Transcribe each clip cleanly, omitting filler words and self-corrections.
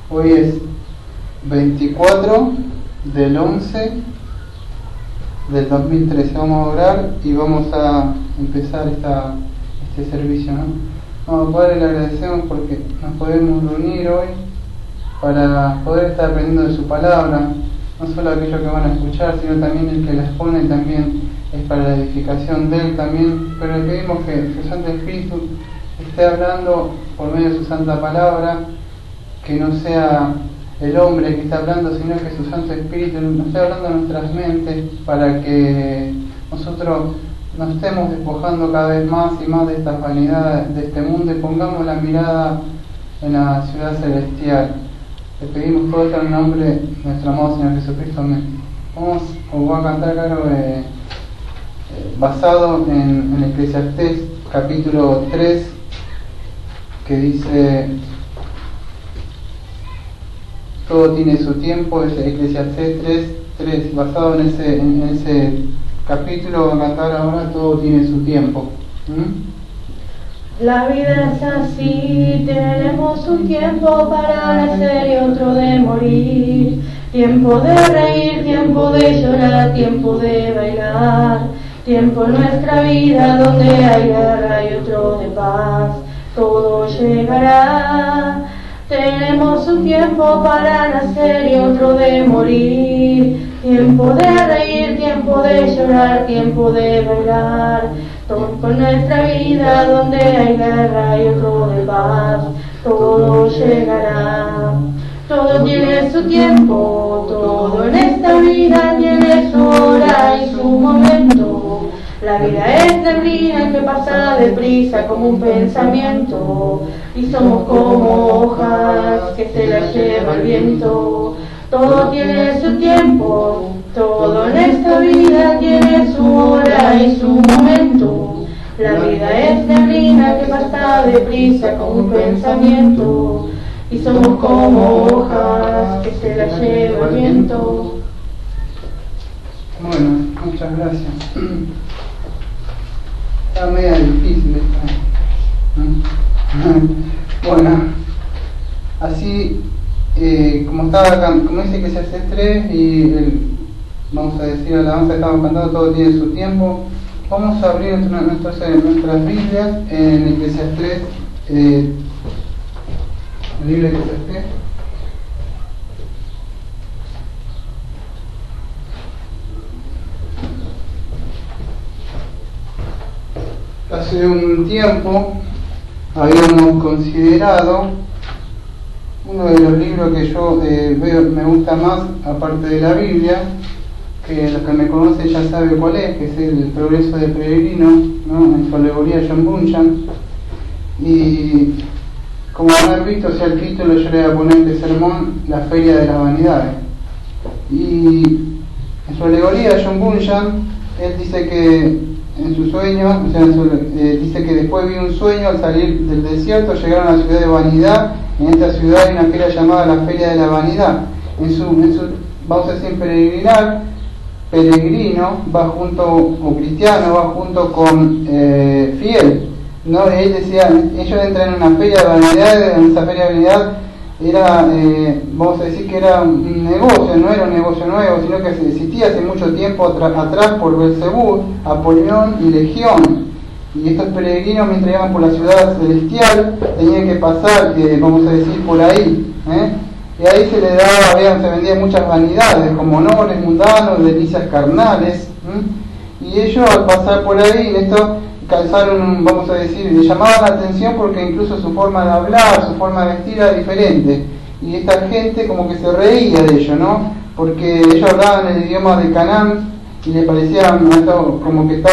Hoy es 24 del 11 del 2013. Vamos a orar y vamos a empezar este servicio, ¿no? Vamos, Padre, le agradecemos porque nos podemos reunir hoy para poder estar aprendiendo de su palabra, no solo aquellos que van a escuchar, sino también el que la expone, también es para la edificación de él también, pero le pedimos que su Santo Espíritu esté hablando por medio de su santa palabra, que no sea el hombre que está hablando, sino que su Santo Espíritu nos esté hablando en nuestras mentes para que nosotros nos estemos despojando cada vez más y más de estas vanidades de este mundo y pongamos la mirada en la ciudad celestial. Le pedimos todo esto en el nombre de nuestro amado Señor Jesucristo. Amén. Voy a cantar, claro, basado en Eclesiastés capítulo 3, que dice: todo tiene su tiempo. Es Eclesiastés 3, basado en ese capítulo. Voy a cantar ahora: todo tiene su tiempo. La vida es así, tenemos un tiempo para nacer y otro de morir, tiempo de reír, tiempo de llorar, tiempo de bailar, tiempo en nuestra vida donde hay guerra y otro de paz, todo llegará. Tenemos un tiempo para nacer y otro de morir, tiempo de reír, tiempo de llorar, tiempo de bailar, tiempo en nuestra vida donde hay guerra y otro de paz, todo llegará. Todo tiene su tiempo, todo en esta vida tiene su hora y su momento. La vida es neblina que pasa deprisa como un pensamiento, y somos como hojas que se las lleva el viento. Todo tiene su tiempo, todo en esta vida tiene su hora y su momento. La vida es neblina que pasa deprisa como un pensamiento, y somos como hojas que se las lleva el viento. Bueno, muchas gracias. Está media difícil esta. Bueno, así como dice que se hace 3 y vamos a decir alabanza, estamos cantando, todo tiene su tiempo. Vamos a abrir nuestras Biblias en Eclesiastés, el libro de Eclesiastés. Hace un tiempo habíamos considerado uno de los libros que yo me gusta más, aparte de la Biblia, que los que me conocen ya saben cuál es, que es El Progreso del Peregrino, ¿no? En su alegoría John Bunyan. Y como habrán visto, sea el título, yo le voy a poner de sermón La Feria de las Vanidades. Y en su alegoría John Bunyan, él dice que en su sueño, dice que después vio un sueño al salir del desierto, llegaron a la ciudad de Vanidad. En esta ciudad hay una feria llamada la Feria de la Vanidad. Vamos a decir, peregrino va junto, o cristiano va junto con fiel, ¿no? Él decía, ellos entran en una feria de vanidad. En esa feria de vanidad era, vamos a decir que era un negocio, no era un negocio nuevo, sino que existía hace mucho tiempo atrás por Belcebú, Apolión y Legión. Y estos peregrinos, mientras iban por la ciudad celestial, tenían que pasar, vamos a decir, por ahí, y ahí se vendían muchas vanidades, como honores mundanos, delicias carnales, y ellos al pasar por ahí, en esto calzaron, vamos a decir, le llamaban la atención porque incluso su forma de hablar, su forma de vestir era diferente, y esta gente como que se reía de ellos, ¿no? Porque ellos hablaban el idioma de Canaán y le parecían como que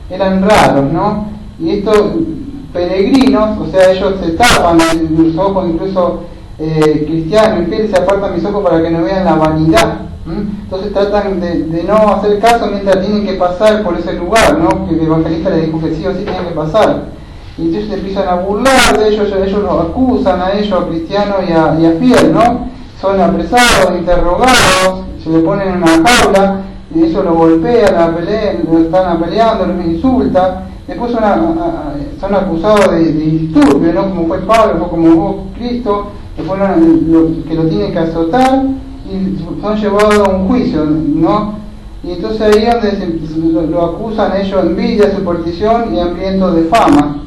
eran raros, ¿no? Y estos peregrinos, o sea, ellos se tapan los ojos, incluso cristianos y fieles, se apartan mis ojos para que no vean la vanidad. Entonces tratan de no hacer caso mientras tienen que pasar por ese lugar, ¿no? Que el evangelista les dijo que sí o sí tenían que pasar. Y entonces se empiezan a burlar de ellos los acusan a ellos, a cristianos y a fieles, ¿no? Son apresados, interrogados, se le ponen en una jaula, y ellos lo golpean, lo están peleando, los insultan. Después son acusados de disturbio, ¿no? Como fue Pablo, como vos, Cristo, que lo tienen que azotar y son llevados a un juicio, ¿no? Y entonces ahí es donde lo acusan ellos de envidia, superstición y hambriento de fama.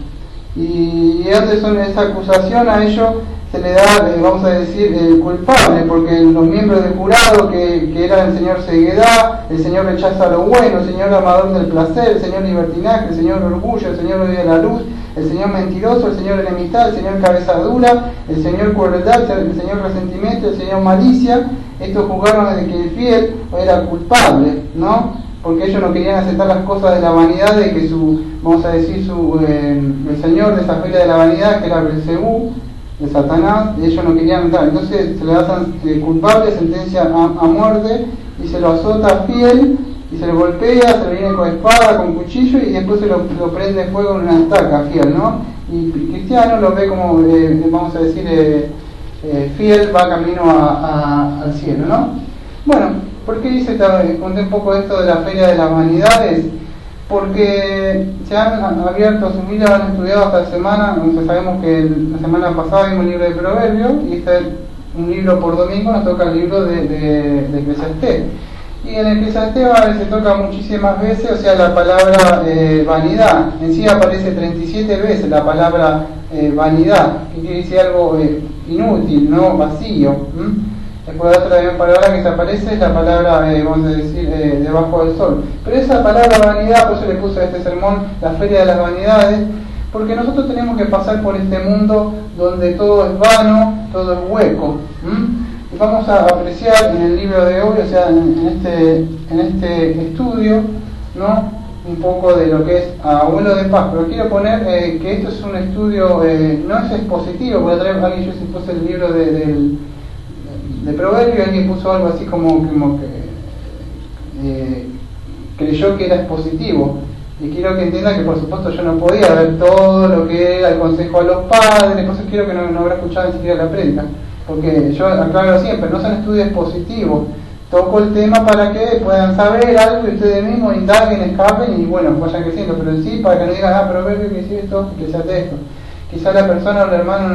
Y donde son esa acusación a ellos se le da, vamos a decir, culpable, porque los miembros del jurado, que era el señor ceguedad, el señor rechaza lo bueno, el señor amador del placer, el señor libertinaje, el señor orgullo, el señor odio de la luz, el señor mentiroso, el señor enemistad, el señor cabeza dura, el señor crueldad, el señor resentimiento, el señor malicia, estos juzgaron de que el fiel era culpable, ¿no? Porque ellos no querían aceptar las cosas de la vanidad, de que vamos a decir, el señor de esa feria de la vanidad, que era Belcebú, de Satanás, y ellos no querían dar. Entonces se le da culpable, sentencia a muerte, y se lo azota fiel, y se lo golpea, se lo viene con espada, con cuchillo, y después se lo prende fuego en una estaca, fiel, ¿no? Y Cristiano lo ve como, vamos a decir, fiel, va camino al cielo, ¿no? Bueno, ¿por qué conté un poco esto de la Feria de las Vanidades? Porque se han abierto sus Biblia, han estudiado esta semana, sabemos que la semana pasada vimos el libro de Proverbios, y este es un libro por domingo, nos toca el libro de Eclesiastés. Y en Eclesiastés se toca muchísimas veces, o sea, la palabra vanidad. En sí aparece 37 veces la palabra vanidad, que quiere decir algo inútil, no vacío. Después otra palabra que se aparece es la palabra, vamos a decir, debajo del sol. Pero esa palabra vanidad, por eso le puse a este sermón la Feria de las Vanidades, porque nosotros tenemos que pasar por este mundo donde todo es vano, todo es hueco. Y vamos a apreciar en el libro de hoy, o sea, en este estudio, ¿no?, un poco de lo que es Abuelo de Paz. Pero quiero poner que esto es un estudio, no es expositivo, porque otra vez alguien, yo sí puse el libro de Proverbios, alguien puso algo así como que creyó que era expositivo. Y quiero que entiendan que por supuesto yo no podía ver todo lo que era el consejo a los padres, por eso quiero que no habrá escuchado ni siquiera la prédica, porque yo aclaro siempre, no son estudios expositivos, toco el tema para que puedan saber algo y ustedes mismos indaguen, escapen y bueno, vayan creciendo, pero en sí para que no digan, Proverbio que dice esto, que se hace esto. Quizá la persona o el hermano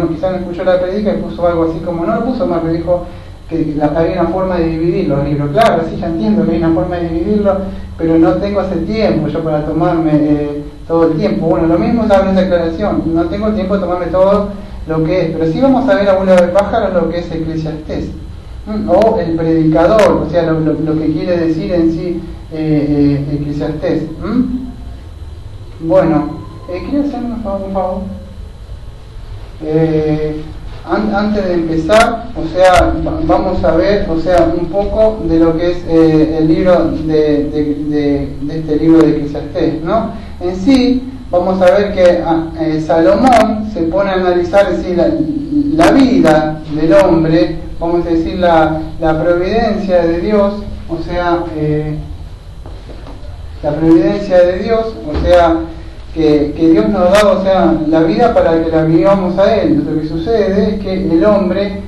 quizá no escuchó la predica y puso algo así como, no lo puso mal, pero dijo que había una forma de dividir los libros. Claro, sí, ya entiendo que hay una forma de dividirlo, pero no tengo ese tiempo yo para tomarme todo el tiempo. Bueno, lo mismo es una declaración, no tengo el tiempo de tomarme todo lo que es, pero sí vamos a ver, Abuelo de Pájaro, lo que es Eclesiastés, o el predicador, o sea, lo que quiere decir en sí Eclesiastés. Bueno, ¿quería hacerme un favor? Antes de empezar, o sea, vamos a ver, o sea, un poco de lo que es el libro de este libro de Eclesiastés, ¿no? En sí, vamos a ver que Salomón se pone a analizar, es decir, la vida del hombre, vamos a decir, la providencia de Dios, o sea, la providencia de Dios, o sea, que Dios nos da, o sea, la vida para que la vivamos a Él. Lo que sucede es que el hombre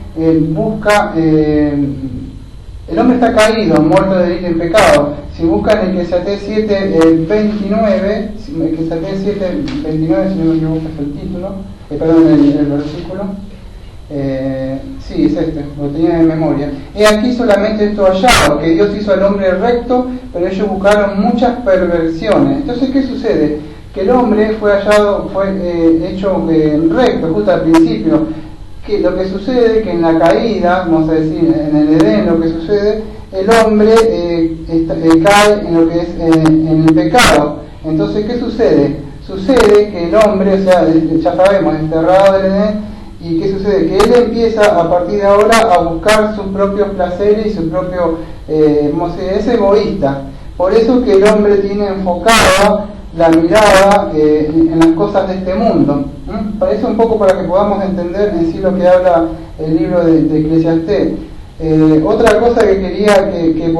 busca, el hombre está caído, muerto de delito y pecado. Si buscan Eclesiastés 7:29, Eclesiastés 7:29, si no me equivoco es el título, perdón, el versículo. Sí, es este, lo tenía de memoria. He aquí solamente esto hallado, que Dios hizo al hombre recto, pero ellos buscaron muchas perversiones. Entonces, ¿qué sucede? Que el hombre fue hecho recto, justo al principio. Que lo que sucede que en la caída, vamos a decir, en el Edén, lo que sucede, el hombre cae en lo que es en el pecado. Entonces, ¿qué sucede? Sucede que el hombre, o sea, ya sabemos, desterrado del Edén, y ¿qué sucede? Que él empieza a partir de ahora a buscar sus propios placeres y su propio, es egoísta. Por eso que el hombre tiene enfocada la mirada en las cosas de este mundo. Parece un poco para que podamos entender en sí lo que habla el libro de Eclesiastés. Otra cosa que quería que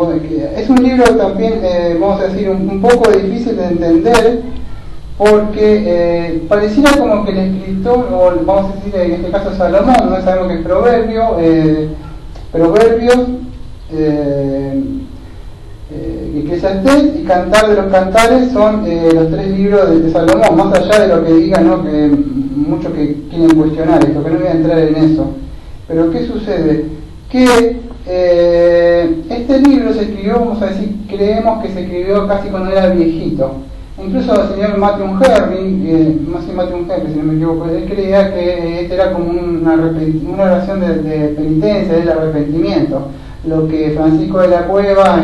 es un libro también, vamos a decir, un poco difícil de entender, porque pareciera como que el escritor, o vamos a decir en este caso Salomón, no sabemos que es Proverbios, Eclesiastés y Cantar de los Cantares son los 3 libros de Salomón, más allá de lo que digan, ¿no? Que muchos que quieren cuestionar esto, que no voy a entrar en eso. Pero ¿qué sucede? Que este libro se escribió, vamos a decir, creemos que se escribió casi cuando era viejito. Incluso el señor Matthew Henry, Matthew Henry, si no me equivoco, él creía que este era como una oración de penitencia, del arrepentimiento. Lo que Francisco de la Cueva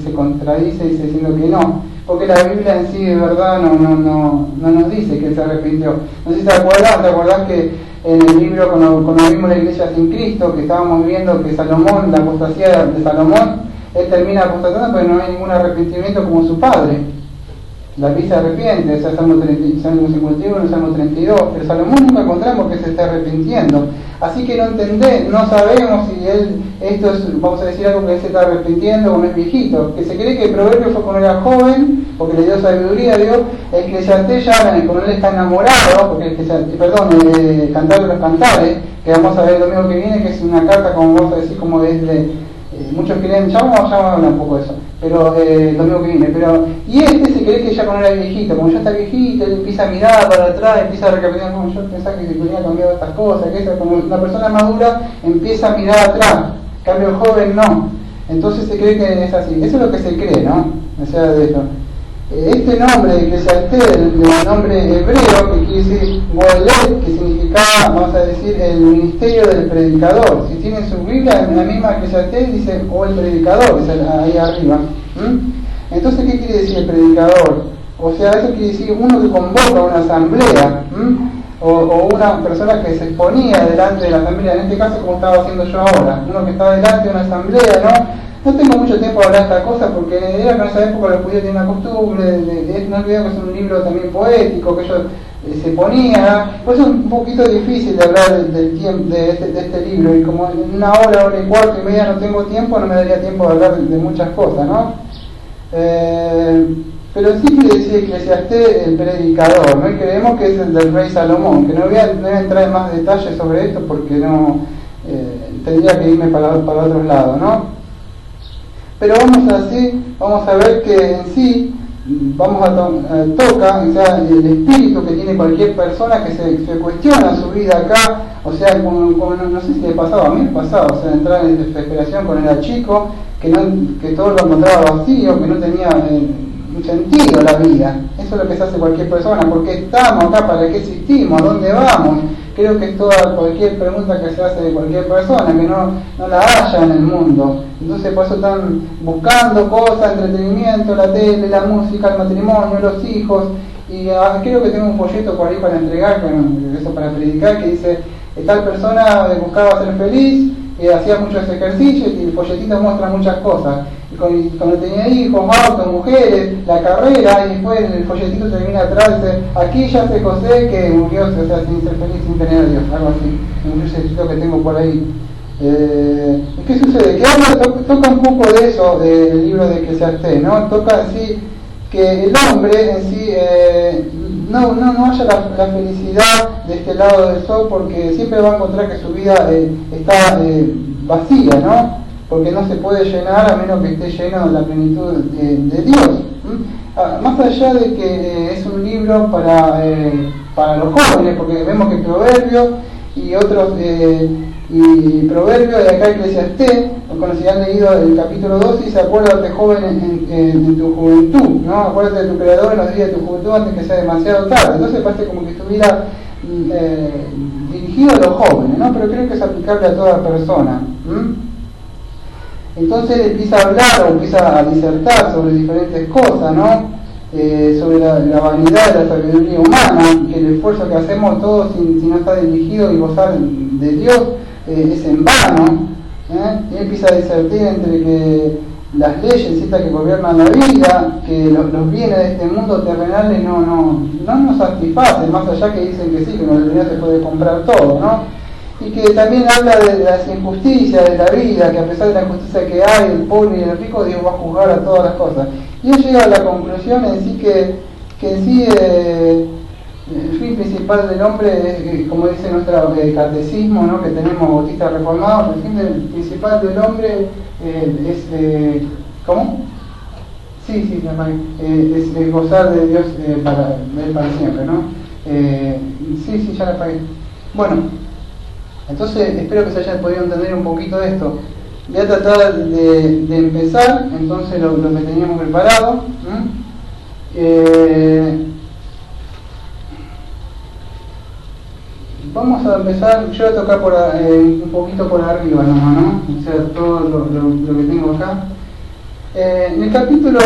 se contradice, dice diciendo que no, porque la Biblia en sí de verdad no nos dice que él se arrepintió. No sé si te acuerdas que en el libro cuando vimos la Iglesia sin Cristo, que estábamos viendo que Salomón, la apostasía de Salomón, él termina apostatando pero no hay ningún arrepentimiento como su padre. David se arrepiente, o sea, Salmo 51, Salmo 32, pero Salomón nunca encontramos que se esté arrepintiendo. Así que no sabemos si esto es, vamos a decir, algo que él se está arrepintiendo o no es viejito. Que se cree que el proverbio fue cuando era joven, porque le dio sabiduría a Dios. El Eclesiastés ya cuando él está enamorado, porque Cantar de los Cantares, que vamos a ver el domingo que viene, que es una carta, como vamos a decir, como desde... muchos creen, ya vamos a hablar un poco de eso, pero el domingo que viene, y se cree que ya cuando era viejito, como ya está viejito, él empieza a mirar para atrás, empieza a recapitular, como yo pensaba que se podía cambiar estas cosas, que eso, como una persona madura empieza a mirar atrás, en cambio el joven no, entonces se cree que es así, eso es lo que se cree, ¿no? O sea, de eso. Este nombre de Eclesiastés, el nombre hebreo, que quiere decir Goelet, que significaba, vamos a decir, el ministerio del predicador. Si tienen su Biblia, en la misma Eclesiastés dice, o el predicador, es ahí arriba. Entonces, ¿qué quiere decir el predicador? O sea, eso quiere decir uno que convoca una asamblea, o una persona que se exponía delante de la asamblea, en este caso como estaba haciendo yo ahora, uno que estaba delante de una asamblea, ¿no? No tengo mucho tiempo de hablar de esta cosa porque era que en esa época los judíos tenían una costumbre, no olvidemos que es un libro también poético, que ellos se ponían, pues es un poquito difícil de hablar del tiempo de este libro, y como en una hora y cuarto y media no tengo tiempo, no me daría tiempo de hablar de muchas cosas, ¿no? Pero sí quiere decir Eclesiastés el predicador, ¿no? Y creemos que es el del rey Salomón, que no voy a entrar en más detalles sobre esto porque no tendría que irme para otros lados, ¿no? Pero vamos a ver que en sí toca, o sea, el espíritu que tiene cualquier persona que se cuestiona su vida acá, o sea, como no sé si le pasaba, a mí me pasaba, o sea, entrar en desesperación cuando era chico, que todo lo encontraba vacío, que no tenía un sentido la vida. Eso es lo que se hace cualquier persona, ¿por qué estamos acá? ¿Para qué existimos? ¿A dónde vamos? Creo que es cualquier pregunta que se hace de cualquier persona, que no la haya en el mundo. Entonces por eso están buscando cosas, entretenimiento, la tele, la música, el matrimonio, los hijos. Y creo que tengo un folleto por ahí para entregar, eso para predicar, que dice, tal persona buscaba ser feliz, hacía muchos ejercicios y el folletito muestra muchas cosas. Y cuando tenía hijos, autos, mujeres, la carrera, y después el folletito termina atrás, dice, aquí ya se José que murió, o sea, sin ser feliz, sin tener a Dios, algo así. Un folletito que tengo por ahí. ¿Qué sucede? Que toca un poco de eso del libro de Eclesiastés, ¿no? Toca así que el hombre en sí no haya la felicidad de este lado del sol, porque siempre va a encontrar que su vida está vacía, ¿no? Porque no se puede llenar a menos que esté lleno de la plenitud de Dios. Más allá de que es un libro para los jóvenes, porque vemos que Proverbios y otros y Proverbios de acá Eclesiastés, cuando se han leído el capítulo 12, y se acuérdate joven en tu juventud, ¿no? Acuérdate de tu creador en los días de tu juventud antes que sea demasiado tarde. Entonces parece como que estuviera dirigido a los jóvenes, ¿no? Pero creo que es aplicable a toda persona. Entonces empieza a hablar o empieza a disertar sobre diferentes cosas, ¿no? Sobre la vanidad de la sabiduría humana, que el esfuerzo que hacemos todos si no está dirigido y gozar de Dios es en vano, y empieza a disertar entre que las leyes que gobiernan la vida, que los bienes de este mundo terrenales no nos satisfacen, más allá que dicen que sí, que con el dinero se puede comprar todo, ¿no? Y que también habla de las injusticias de la vida, que a pesar de la injusticia que hay, el pobre y el rico, Dios va a juzgar a todas las cosas. Y él llega a la conclusión en sí que en sí el fin principal del hombre es, como dice nuestro catecismo, ¿no? Que tenemos bautistas reformados, el fin principal del hombre es ¿Cómo? Sí, es gozar de Dios para siempre, ¿no? Sí, ya la pagué. Bueno, entonces espero que se hayan podido entender un poquito de esto. Voy a tratar de empezar, entonces lo que teníamos preparado. Vamos a empezar, yo voy a tocar un poquito por arriba nomás, ¿no? O sea, todo lo que tengo acá. En el capítulo,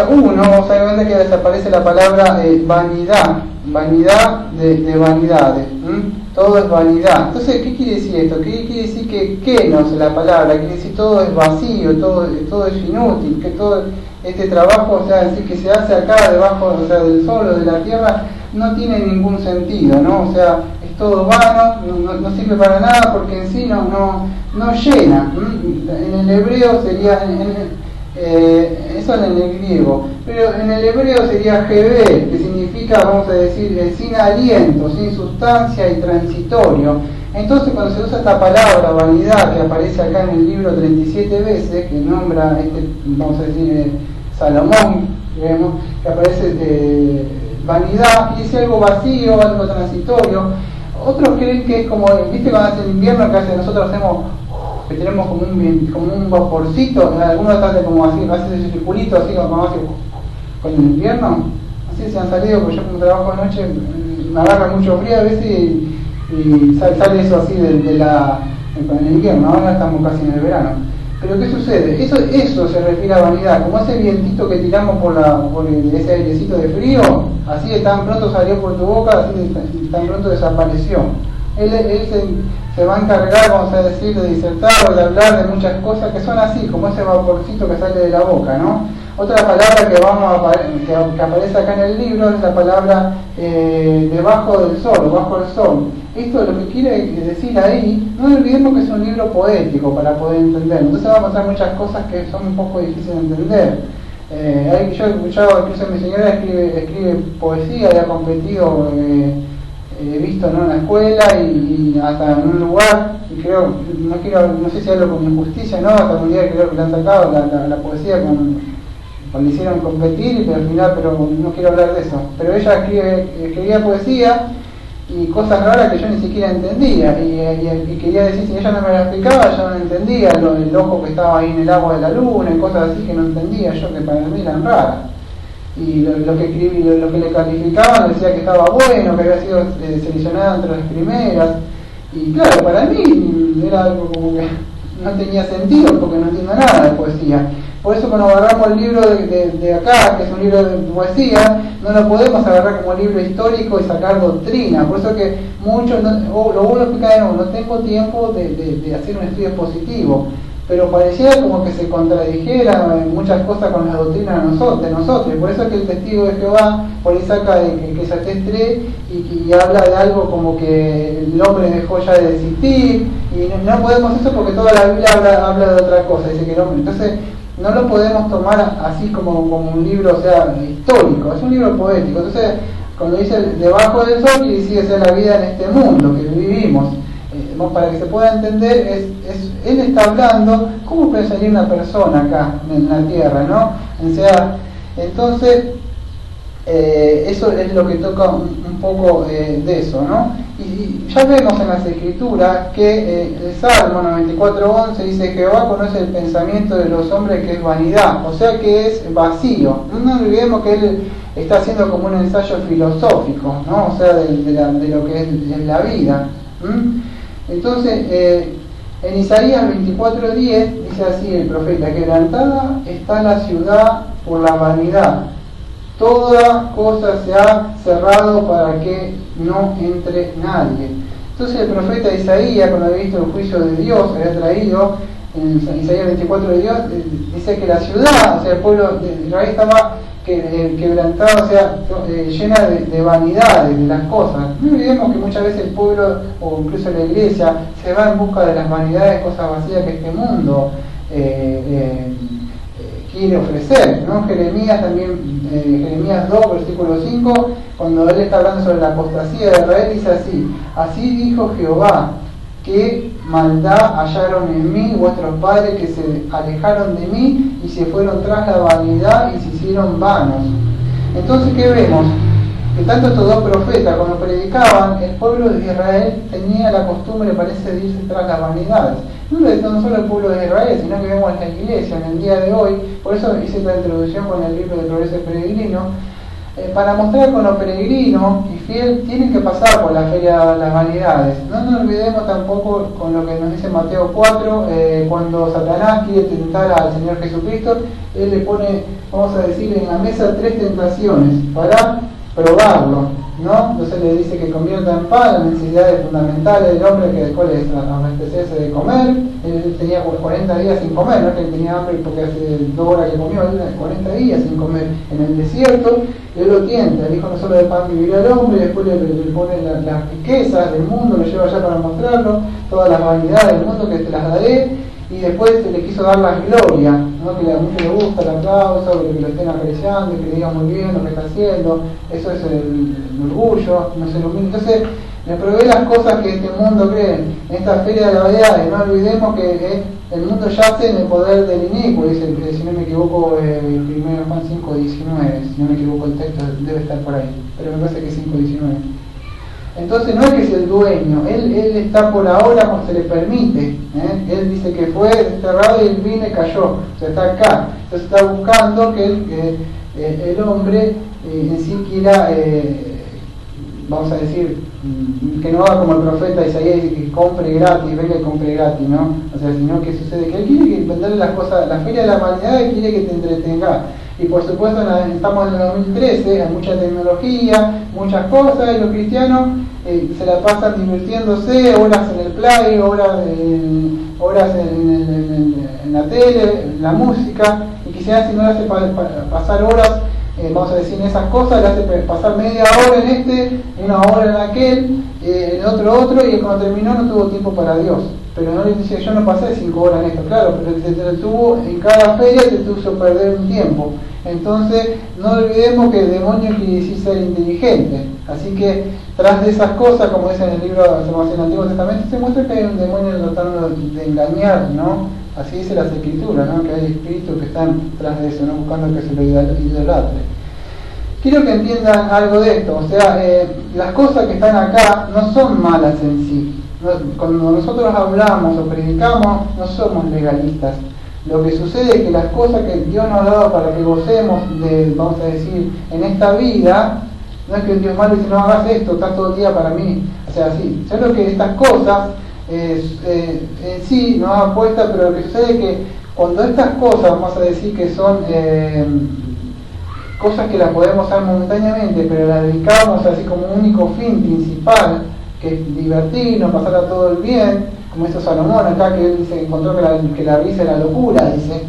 1, obviamente que desaparece la palabra vanidad de vanidades. Todo es vanidad. Entonces, ¿qué quiere decir esto? ¿Qué quiere decir que no es la palabra? Quiere decir todo es vacío, todo es inútil, que todo este trabajo, en sí que se hace acá debajo, del sol o de la tierra, no tiene ningún sentido, ¿no? O sea, es todo vano, no sirve para nada porque en sí no llena. En el hebreo sería eso en el griego, pero en el hebreo sería jebé, que significa, vamos a decir, sin aliento, sin sustancia y transitorio. Entonces, cuando se usa esta palabra vanidad, que aparece acá en el libro 37 veces, que nombra vamos a decir, Salomón, digamos, que aparece vanidad, y dice algo vacío, algo transitorio. Otros creen que es como, viste cuando hace el invierno, que nosotros hacemos, que tenemos como un vaporcito, algunos tratan como así, hacen ese circulito así como hace con el invierno, así se han salido, porque yo como trabajo de noche me agarra mucho frío a veces y sale eso así en el invierno. Ahora estamos casi en el verano. Pero ¿qué sucede? Eso se refiere a vanidad, como ese vientito que tiramos por ese airecito de frío, así de tan pronto salió por tu boca, así de tan pronto desapareció. Él se va a encargar, vamos a decir, de disertar o de hablar de muchas cosas que son así, como ese vaporcito que sale de la boca, ¿no? Otra palabra que aparece acá en el libro es la palabra debajo del sol, bajo el sol. Esto lo que quiere decir ahí, no olvidemos que es un libro poético para poder entender. Entonces va a pasar muchas cosas que son un poco difíciles de entender. Yo he escuchado, incluso mi señora escribe poesía y ha competido, he visto, ¿no?, en la escuela y hasta en un lugar, y creo, no sé si hablo con injusticia, ¿no? Hasta un día creo que le han sacado la poesía cuando hicieron competir, pero al final, pero no quiero hablar de eso. Pero ella escribía poesía y cosas raras que yo ni siquiera entendía, y quería decir, si ella no me la explicaba, yo no entendía el ojo que estaba ahí en el agua de la luna y cosas así que no entendía yo, que para mí eran raras. Y lo que escribí, lo que le calificaban, decía que estaba bueno, que había sido seleccionada entre las primeras, y claro, para mí era algo como que no tenía sentido porque no entiendo nada de poesía. Por eso cuando agarramos el libro de acá, que es un libro de poesía, no lo podemos agarrar como libro histórico y sacar doctrina. Por eso que muchos, lo vuelvo a explicar de nuevo, no tengo tiempo de hacer un estudio expositivo, pero parecía como que se contradijera muchas cosas con las doctrinas de nosotros. Por eso es que el testigo de Jehová por ahí saca que es atestre y habla de algo como que el hombre dejó ya de existir, y no podemos eso porque toda la Biblia habla de otra cosa, dice que el hombre. Entonces no lo podemos tomar así como un libro, histórico, es un libro poético. Entonces, cuando dice debajo del sol, quiere decir que es la vida en este mundo que vivimos. Para que se pueda entender, él está hablando cómo puede salir una persona acá en la tierra, ¿no? O sea, entonces, eso es lo que toca un poco de eso, ¿no? Y ya vemos en las escrituras que el Salmo 94:11 dice: Jehová conoce el pensamiento de los hombres, que es vanidad, o sea que es vacío. No olvidemos que él está haciendo como un ensayo filosófico, ¿no? O sea, de lo que es la vida. Entonces, en Isaías 24:10 dice así el profeta: quebrantada está la ciudad por la vanidad, toda cosa se ha cerrado para que no entre nadie. Entonces el profeta Isaías, cuando había visto el juicio de Dios, había traído en Isaías 24:Dios, dice que la ciudad, o sea, el pueblo de Israel estaba quebrantado, o sea, llena de vanidades, de las cosas. No olvidemos que muchas veces el pueblo, o incluso la iglesia, se va en busca de las vanidades, cosas vacías que este mundo quiere ofrecer, ¿no? Jeremías también, Jeremías 2, versículo 5, cuando él está hablando sobre la apostasía de Israel, dice así: así dijo Jehová, que maldad hallaron en mí vuestros padres que se alejaron de mí y se fueron tras la vanidad y se hicieron vanos. Entonces, ¿qué vemos? Que tanto estos dos profetas, cuando predicaban, el pueblo de Israel tenía la costumbre, parece, de irse tras las vanidades. No solo el pueblo de Israel, sino que vemos en la iglesia, en el día de hoy. Por eso hice esta introducción con el libro de Progreso Peregrino, para mostrar que los peregrinos y fiel tienen que pasar por la feria de las vanidades. No nos olvidemos tampoco con lo que nos dice Mateo 4, cuando Satanás quiere tentar al Señor Jesucristo, él le pone, vamos a decir, en la mesa 3 tentaciones para probarlo, ¿no? Entonces le dice que convierta en pan las necesidades fundamentales del hombre, que después es abastecerse de comer. Él tenía 40 días sin comer, no es que él tenía hambre porque hace 2 horas que comió, él 40 días sin comer en el desierto. Él lo tienta, dijo: no solo de pan vivirá el hombre, y después le pone las riquezas del mundo, lo lleva allá para mostrarlo, todas las vanidades del mundo que te las daré. Y después se le quiso dar la gloria, ¿no? Que a muchos le gusta el aplauso, que lo estén apreciando, que le digan muy bien lo que está haciendo. Eso es el orgullo, no se lo mismo. Entonces le provee las cosas que este mundo cree. En esta feria de la vanidad, no olvidemos que el mundo yace en el poder del inicuo, dice, si no me equivoco, 1 Juan 5:19, si no me equivoco el texto debe estar por ahí, pero me parece que es 5:19. Entonces no es que es el dueño, él está por ahora cuando se le permite, él dice que fue desterrado y él vino y cayó, o sea, está acá. Entonces está buscando que el hombre en sí quiera, vamos a decir, que no haga como el profeta Isaías, que compre gratis, venga y compre gratis, ¿no? O sea, sino que sucede que él quiere que venderle las cosas, la feria de la vanidad, y quiere que te entretenga. Y por supuesto estamos en el 2013, hay mucha tecnología, muchas cosas, y los cristianos se la pasan divirtiéndose, horas en el play, horas en la tele, en la música, y quizás si no le hace pasar horas, vamos a decir, en esas cosas, le hace pasar media hora en 1 hora en aquel, en otro, y cuando terminó no tuvo tiempo para Dios. Pero no le dice: yo no pasé 5 horas en esto, claro, pero te tuvo, en cada feria te tuvo perder un tiempo. Entonces no olvidemos que el demonio quiere decir ser inteligente, así que tras de esas cosas, como dice en el libro del Antiguo Testamento, se muestra que hay un demonio tratando de engañar, ¿no? Así dice las Escrituras, ¿no? Que hay espíritus que están tras de eso, ¿no? Buscando que se lo idolatre. Quiero que entiendan algo de esto, o sea, las cosas que están acá no son malas en sí. Cuando nosotros hablamos o predicamos, no somos legalistas. Lo que sucede es que las cosas que Dios nos ha dado para que gocemos de, vamos a decir, en esta vida, no es que Dios malo dice: no hagas esto, estás todo el día para mí. O sea, sí, solo que estas cosas en sí nos dan puesta, pero lo que sucede es que cuando estas cosas, vamos a decir que son cosas que las podemos hacer momentáneamente, pero las dedicamos así como un único fin principal, que es divertirnos, pasarla todo el bien, como hizo Salomón acá, que él dice, encontró que la risa era locura, dice.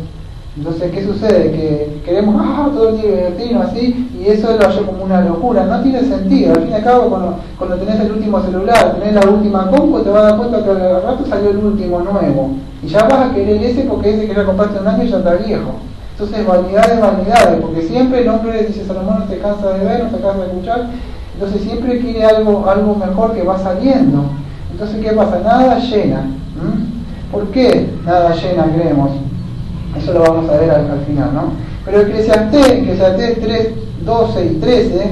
Entonces, ¿qué sucede? Que queremos todo el día divertirnos así, y eso lo halló como una locura. No tiene sentido. Al fin y al cabo, cuando tenés el último celular, tenés la última compu, te vas a dar cuenta que al rato salió el último nuevo, y ya vas a querer ese porque ese que ya compraste un año y ya está viejo. Entonces, vanidades, porque siempre el hombre, dice Salomón, no se cansa de ver, no se cansa de escuchar. Entonces siempre quiere algo mejor que va saliendo. Entonces, ¿qué pasa? Nada llena. ¿Por qué nada llena, creemos? Eso lo vamos a ver al final, ¿no? Pero Eclesiastés 3, 12 y 13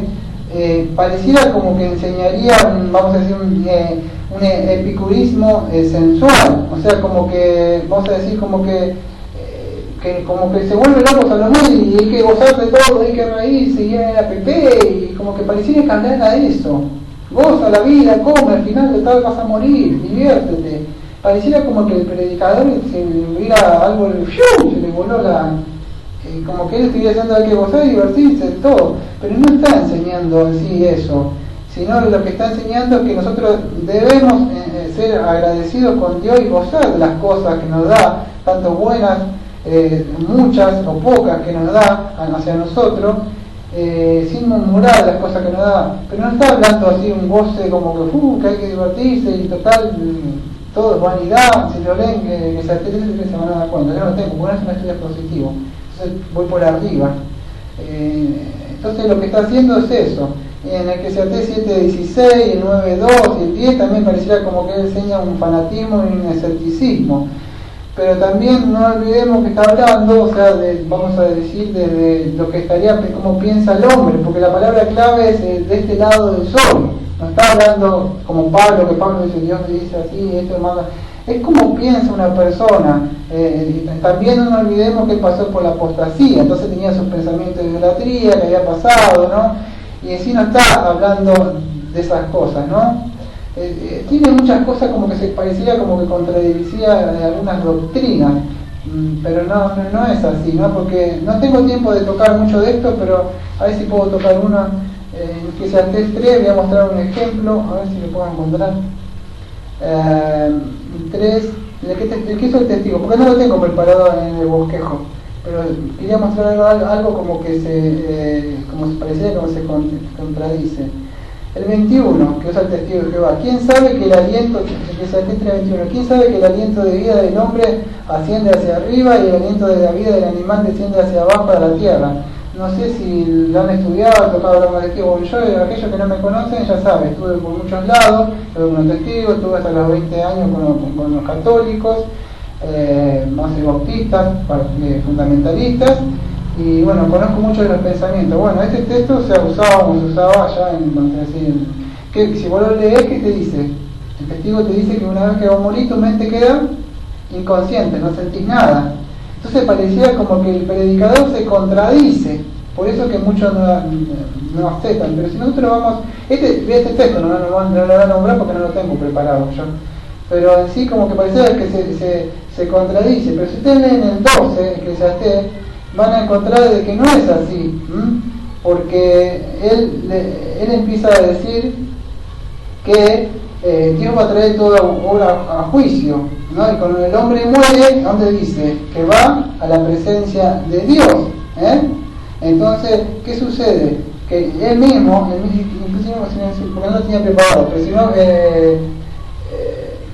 pareciera como que enseñaría vamos a decir, un epicurismo sensual. O sea, como que, vamos a decir, como que se vuelve loco Salomón y hay que gozar de todo, hay que reírse y ir a Pepe, y como que pareciera que hablara eso. Goza la vida, come, al final de tal vas a morir, diviértete. Pareciera como que el predicador se hubiera algo, se le voló como que él estuviera diciendo: hay que gozar y divertirse, todo. Pero no está enseñando en sí eso, sino lo que está enseñando es que nosotros debemos ser agradecidos con Dios y gozar de las cosas que nos da, tanto buenas, muchas o pocas que nos da hacia nosotros, sin murmurar las cosas que nos da. Pero no está hablando así un goce como que hay que divertirse y total, todo es vanidad. Si lo leen, que se van a dar cuenta. Yo no tengo, porque no es un estudio expositivo, entonces voy por arriba. Entonces lo que está haciendo es eso. En el Eclesiastés 7:16, el 9:2 y el 10 también pareciera como que él enseña un fanatismo y un escepticismo. Pero también no olvidemos que está hablando, o sea, vamos a decir, de lo que estaría, cómo piensa el hombre, porque la palabra clave es de este lado del sol. No está hablando como Pablo, que Pablo dice, Dios dice así, esto hermano. Es como piensa una persona. También no olvidemos que él pasó por la apostasía, entonces tenía sus pensamientos de idolatría que había pasado, ¿no? Y en sí no está hablando de esas cosas, ¿no? Tiene muchas cosas como que se pareciera como que contradecía algunas doctrinas, pero no es así, ¿no? Porque no tengo tiempo de tocar mucho de esto, pero a ver si puedo tocar una. En Eclesiastés 3 voy a mostrar un ejemplo, a ver si lo puedo encontrar. 3, ¿de qué es el testigo? Porque no lo tengo preparado en el bosquejo, pero quería mostrar algo como que como se pareciera, como se contradice. El 21, que usa el testigo de Jehová. ¿Quién sabe que el aliento, Eclesiastés 3:21, quién sabe que el aliento de vida del hombre asciende hacia arriba y el aliento de la vida del animal desciende hacia abajo de la tierra? No sé si lo han estudiado, tocado hablar de testigo. Yo, aquellos que no me conocen, ya saben, estuve por muchos lados, estuve con los testigos, estuve hasta los 20 años con los católicos, más bautistas, fundamentalistas. Y bueno, conozco mucho de los pensamientos. Bueno, este texto se usaba ya que si vos lo lees, ¿qué te dice? El testigo te dice que una vez que vos morís, tu mente queda inconsciente, no sentís nada. Entonces parecía como que el predicador se contradice, por eso que muchos no aceptan. Pero si nosotros vamos, este texto no lo voy a nombrar porque no lo tengo preparado yo, pero en sí como que parecía que se contradice. Pero si ustedes leen el 12, Eclesiastés, van a encontrar de que no es así, porque él empieza a decir que Dios va a traer toda obra a juicio, ¿no? Y cuando el hombre muere, ¿dónde dice? Que va a la presencia de Dios, Entonces, ¿qué sucede? Que él mismo, inclusive porque no lo tenía preparado, pero si no,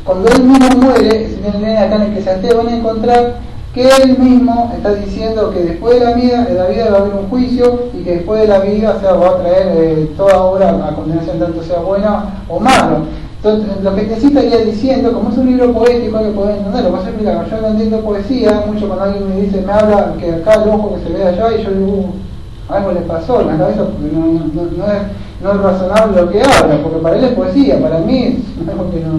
cuando él mismo muere, si leen acá en el Eclesiastés, van a encontrar que él mismo está diciendo que después de la vida va a haber un juicio y que después de la vida va a traer toda obra a condenación, tanto sea buena o malo. Entonces, lo que te sí estaría diciendo, como es un libro poético, hay que poder entenderlo. Por ejemplo, yo no entiendo poesía, mucho cuando alguien me dice, me habla que acá el ojo que se ve allá, y yo digo, algo le pasó en la cabeza, porque no es razonable lo que habla, porque para él es poesía, para mí es algo que no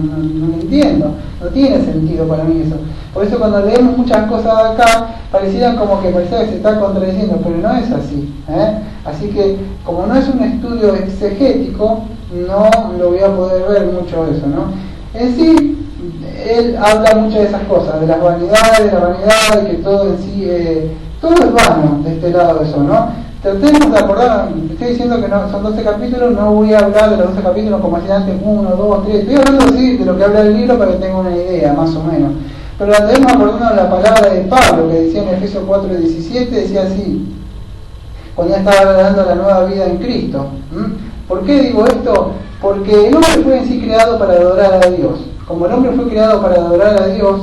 lo entiendo, no tiene sentido para mí eso. Por eso cuando leemos muchas cosas acá, pareciera que se está contradiciendo, pero no es así, Así que, como no es un estudio exegético, no lo voy a poder ver mucho eso, ¿no? En sí, él habla mucho de esas cosas, de las vanidades, de la vanidad, de que todo en sí, todo es vano de este lado de eso, ¿no? Tratemos de acordar, estoy diciendo que no, son 12 capítulos, no voy a hablar de los 12 capítulos como hacía antes, 1, 2, 3, estoy hablando así de lo que habla el libro para que tengan una idea, más o menos. Pero debemos acordarnos de la palabra de Pablo, que decía en Efesios 4:17, decía así, cuando ya estaba hablando de la nueva vida en Cristo. ¿Por qué digo esto? Porque el hombre fue en sí creado para adorar a Dios. Como el hombre fue creado para adorar a Dios,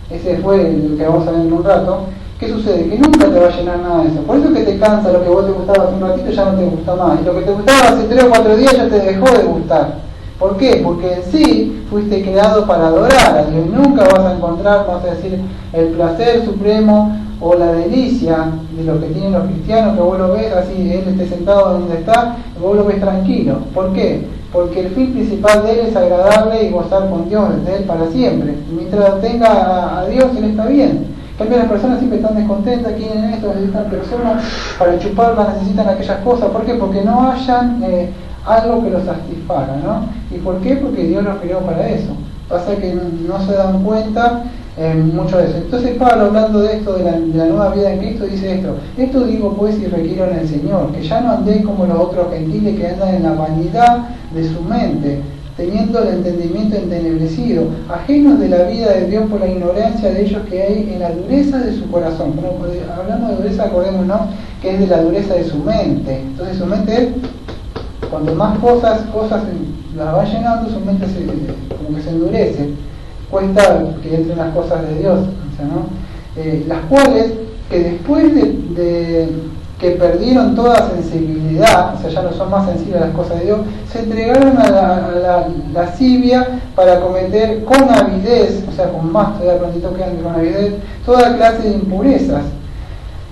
ese fue el que vamos a ver en un rato, ¿qué sucede? Que nunca te va a llenar nada de eso. Por eso que te cansa lo que vos te gustaba hace un ratito, ya no te gusta más. Y lo que te gustaba hace 3 o 4 días ya te dejó de gustar. ¿Por qué? Porque en sí fuiste creado para adorar a Dios. Nunca vas a encontrar, vamos a decir, el placer supremo o la delicia de lo que tienen los cristianos, que vos lo ves así, él esté sentado donde está, y vos lo ves tranquilo. ¿Por qué? Porque el fin principal de él es agradarle y gozar con Dios, de él para siempre. Y mientras tenga a Dios, él está bien. En cambio, las personas siempre están descontentas, quieren esto, necesitan personas, para chuparlas necesitan aquellas cosas. ¿Por qué? Porque no hayan algo que los satisfaga, ¿no? ¿Y por qué? Porque Dios los creó para eso. Pasa que no se dan cuenta mucho de eso. Entonces Pablo, hablando de esto, de la nueva vida en Cristo, dice esto digo pues y requiero en el Señor, que ya no andéis como los otros gentiles que andan en la vanidad de su mente, teniendo el entendimiento entenebrecido, ajenos de la vida de Dios por la ignorancia de ellos que hay en la dureza de su corazón. Bueno, hablando de dureza, acordémonos que es de la dureza de su mente. Entonces su mente es, cuanto más cosas las va llenando, su mente como que se endurece, cuesta que entren las cosas de Dios, ¿no? Las cuales, que después de que perdieron toda sensibilidad, o sea, ya no son más sensibles a las cosas de Dios, se entregaron a la lascivia para cometer con avidez, o sea, con más todavía prontito que antes, con avidez, toda clase de impurezas.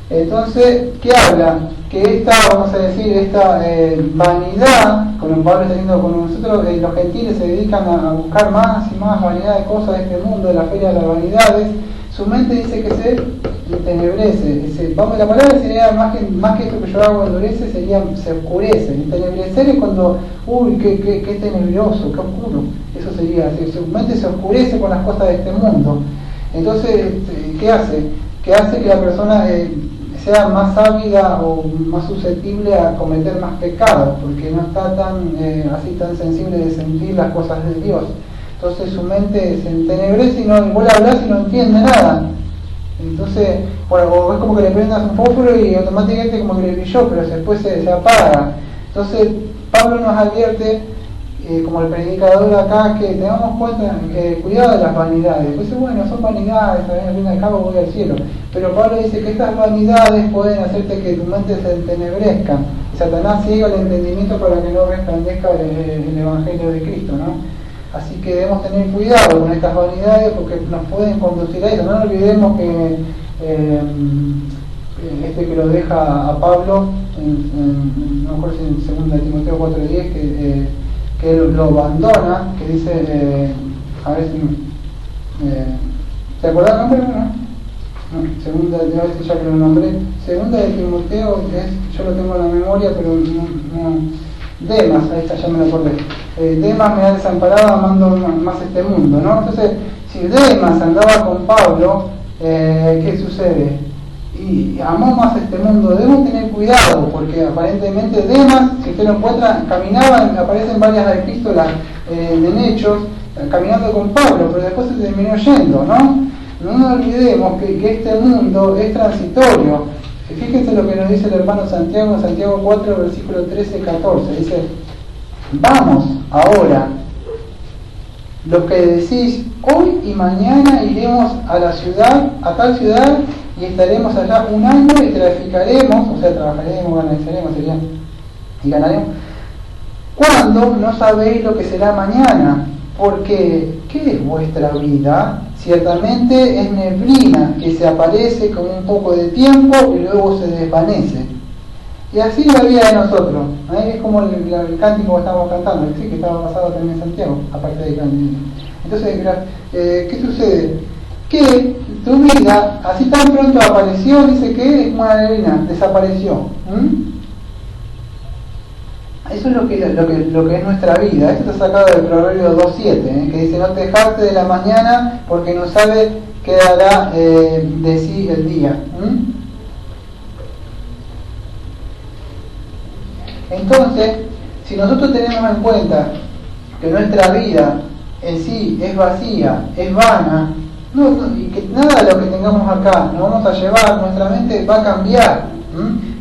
Entonces, ¿qué habla? Que esta, vamos a decir, esta vanidad, como Pablo está diciendo con nosotros, los gentiles se dedican a buscar más y más vanidad de cosas de este mundo, de la feria de las vanidades. Su mente dice que se entenebrece. La palabra sería más que esto que yo hago, endurece, sería se oscurece. Entenebrecer es cuando, uy, qué tenebroso, qué oscuro. Eso sería, su mente se oscurece con las cosas de este mundo. Entonces, ¿qué hace? Que hace que la persona sea más ávida o más susceptible a cometer más pecados, porque no está tan sensible de sentir las cosas de Dios. Entonces su mente se entenebrece y no vuelve a hablar y no entiende nada. Entonces, bueno, o es como que le prendas un fósforo y automáticamente como que le brilló, pero después se apaga. Entonces, Pablo nos advierte, como el predicador acá, que tengamos cuenta, cuidado de las vanidades. Pues bueno, son vanidades, también al fin y al cabo voy al cielo. Pero Pablo dice que estas vanidades pueden hacerte que tu mente se entenebrezca. Y Satanás ciega el entendimiento para que no resplandezca el Evangelio de Cristo, ¿no? Así que debemos tener cuidado con estas vanidades porque nos pueden conducir a eso. No olvidemos que que lo deja a Pablo, no me acuerdo si en 2 Timoteo 4:10, que él lo abandona, que dice, a ver si... ¿te acordás el nombre? No, segunda, a ver si ya que lo nombré. Segunda de Timoteo, yo lo tengo en la memoria, pero no. Demas, ahí está, ya me lo acordé. Demas me ha desamparado amando más este mundo, ¿no? Entonces, si Demas andaba con Pablo, ¿qué sucede? Y amó más este mundo. Debemos tener cuidado, porque aparentemente Demas, si usted lo encuentra, caminaba, aparecen varias epístolas en Hechos, caminando con Pablo, pero después se terminó yendo, ¿no? No nos olvidemos que este mundo es transitorio. Fíjense lo que nos dice el hermano Santiago en Santiago 4, versículo 13-14. Dice, vamos ahora, los que decís, hoy y mañana iremos a tal ciudad, y estaremos allá un año y traficaremos, o sea, trabajaremos, ganaremos, y ganaremos. ¿Cuándo? No sabéis lo que será mañana, porque ¿qué es vuestra vida? Ciertamente es neblina que se aparece con un poco de tiempo y luego se desvanece. Y así la vida de nosotros. Es como el cántico que estábamos cantando, ¿sí? Que estaba basado también en Santiago, aparte de cántico. Entonces, ¿qué sucede? Que tu vida, así tan pronto apareció, dice que es como una neblina, desapareció. Eso es lo que es nuestra vida. Esto está sacado del Proverbio 2.7, que dice, no te jactes de la mañana porque no sabe qué dará de sí el día. Entonces, si nosotros tenemos en cuenta que nuestra vida en sí es vacía, es vana, y que nada de lo que tengamos acá nos vamos a llevar, nuestra mente va a cambiar.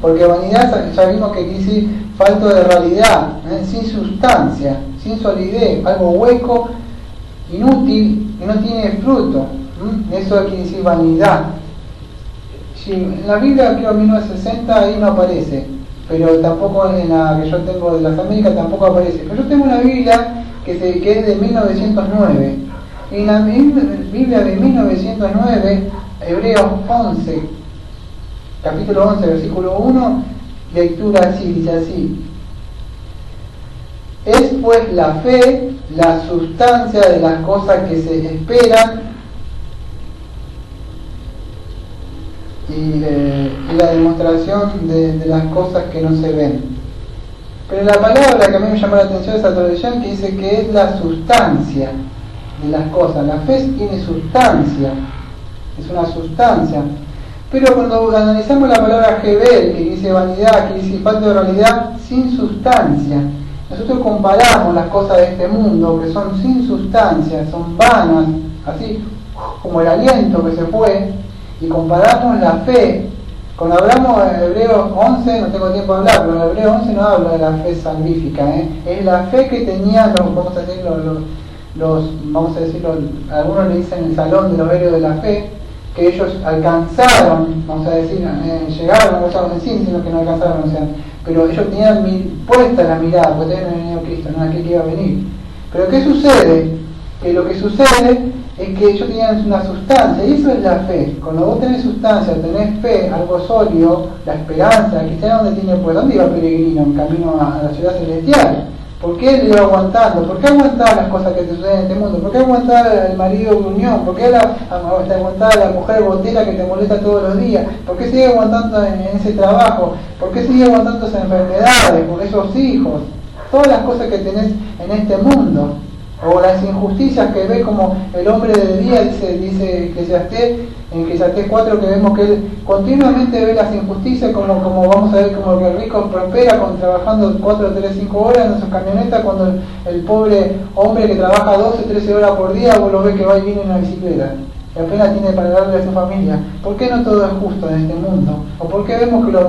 Porque vanidad ya vimos que quiere decir falto de realidad, sin sustancia, sin solidez, algo hueco, inútil, que no tiene fruto. Eso quiere decir vanidad. Si en la Biblia, creo, 1960, ahí no aparece, pero tampoco en la que yo tengo de las Américas tampoco aparece. Pero yo tengo una Biblia que es de 1909. Y en la Biblia de 1909, Hebreos 11, capítulo 11, versículo 1, lectura así, dice así: es pues la fe, la sustancia de las cosas que se esperan y la demostración de las cosas que no se ven. Pero la palabra que a mí me llamó la atención es esa traducción que dice que es la sustancia de las cosas. La fe tiene sustancia, es una sustancia. Pero cuando analizamos la palabra Hebel, que dice vanidad, que dice falta de realidad, sin sustancia, nosotros comparamos las cosas de este mundo, que son sin sustancia, son vanas, así como el aliento que se fue, y comparamos la fe. Cuando hablamos de Hebreos 11, no tengo tiempo de hablar, pero en Hebreos 11 no habla de la fe salvífica, es la fe que tenían vamos a decirlo, algunos le dicen el salón de los héroes de la fe, que ellos alcanzaron, vamos a decir, llegaron, no estamos en sí, sino que no alcanzaron, o sea, pero ellos tenían puesta la mirada, porque tenían venido Cristo, no aquel que iba a venir. Pero ¿qué sucede? Que lo que sucede es que ellos tenían una sustancia, y eso es la fe. Cuando vos tenés sustancia, tenés fe, algo sólido, la esperanza, el cristiano donde tiene, pues, ¿dónde iba Peregrino? En camino a la ciudad celestial. ¿Por qué él iba aguantando? ¿Por qué aguantar las cosas que te suceden en este mundo? ¿Por qué aguantar el marido de unión? ¿Por qué aguantar a la mujer botera que te molesta todos los días? ¿Por qué sigue aguantando en ese trabajo? ¿Por qué sigue aguantando esas enfermedades? ¿Por esos hijos? Todas las cosas que tenés en este mundo. O las injusticias que ve como el hombre del día, dice en Eclesiastés 4, que vemos que él continuamente ve las injusticias, como vamos a ver como que el rico prospera trabajando 4, 3, 5 horas en sus camionetas, cuando el pobre hombre que trabaja 12, 13 horas por día, vos lo ves que va y viene en una bicicleta y apenas tiene para darle a su familia. ¿Por qué no todo es justo en este mundo? ¿O por qué vemos que los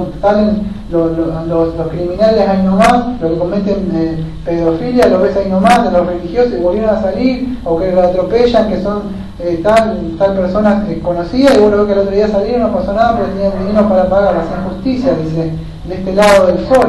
criminales ahí nomás, los que cometen pedofilia, los ves ahí nomás, de los religiosos, y volvieron a salir, o que lo atropellan, que son tal personas conocidas, y vos lo ves que el otro día salieron, no pasó nada porque tenían dinero para pagar las injusticias, dice, de este lado del sol?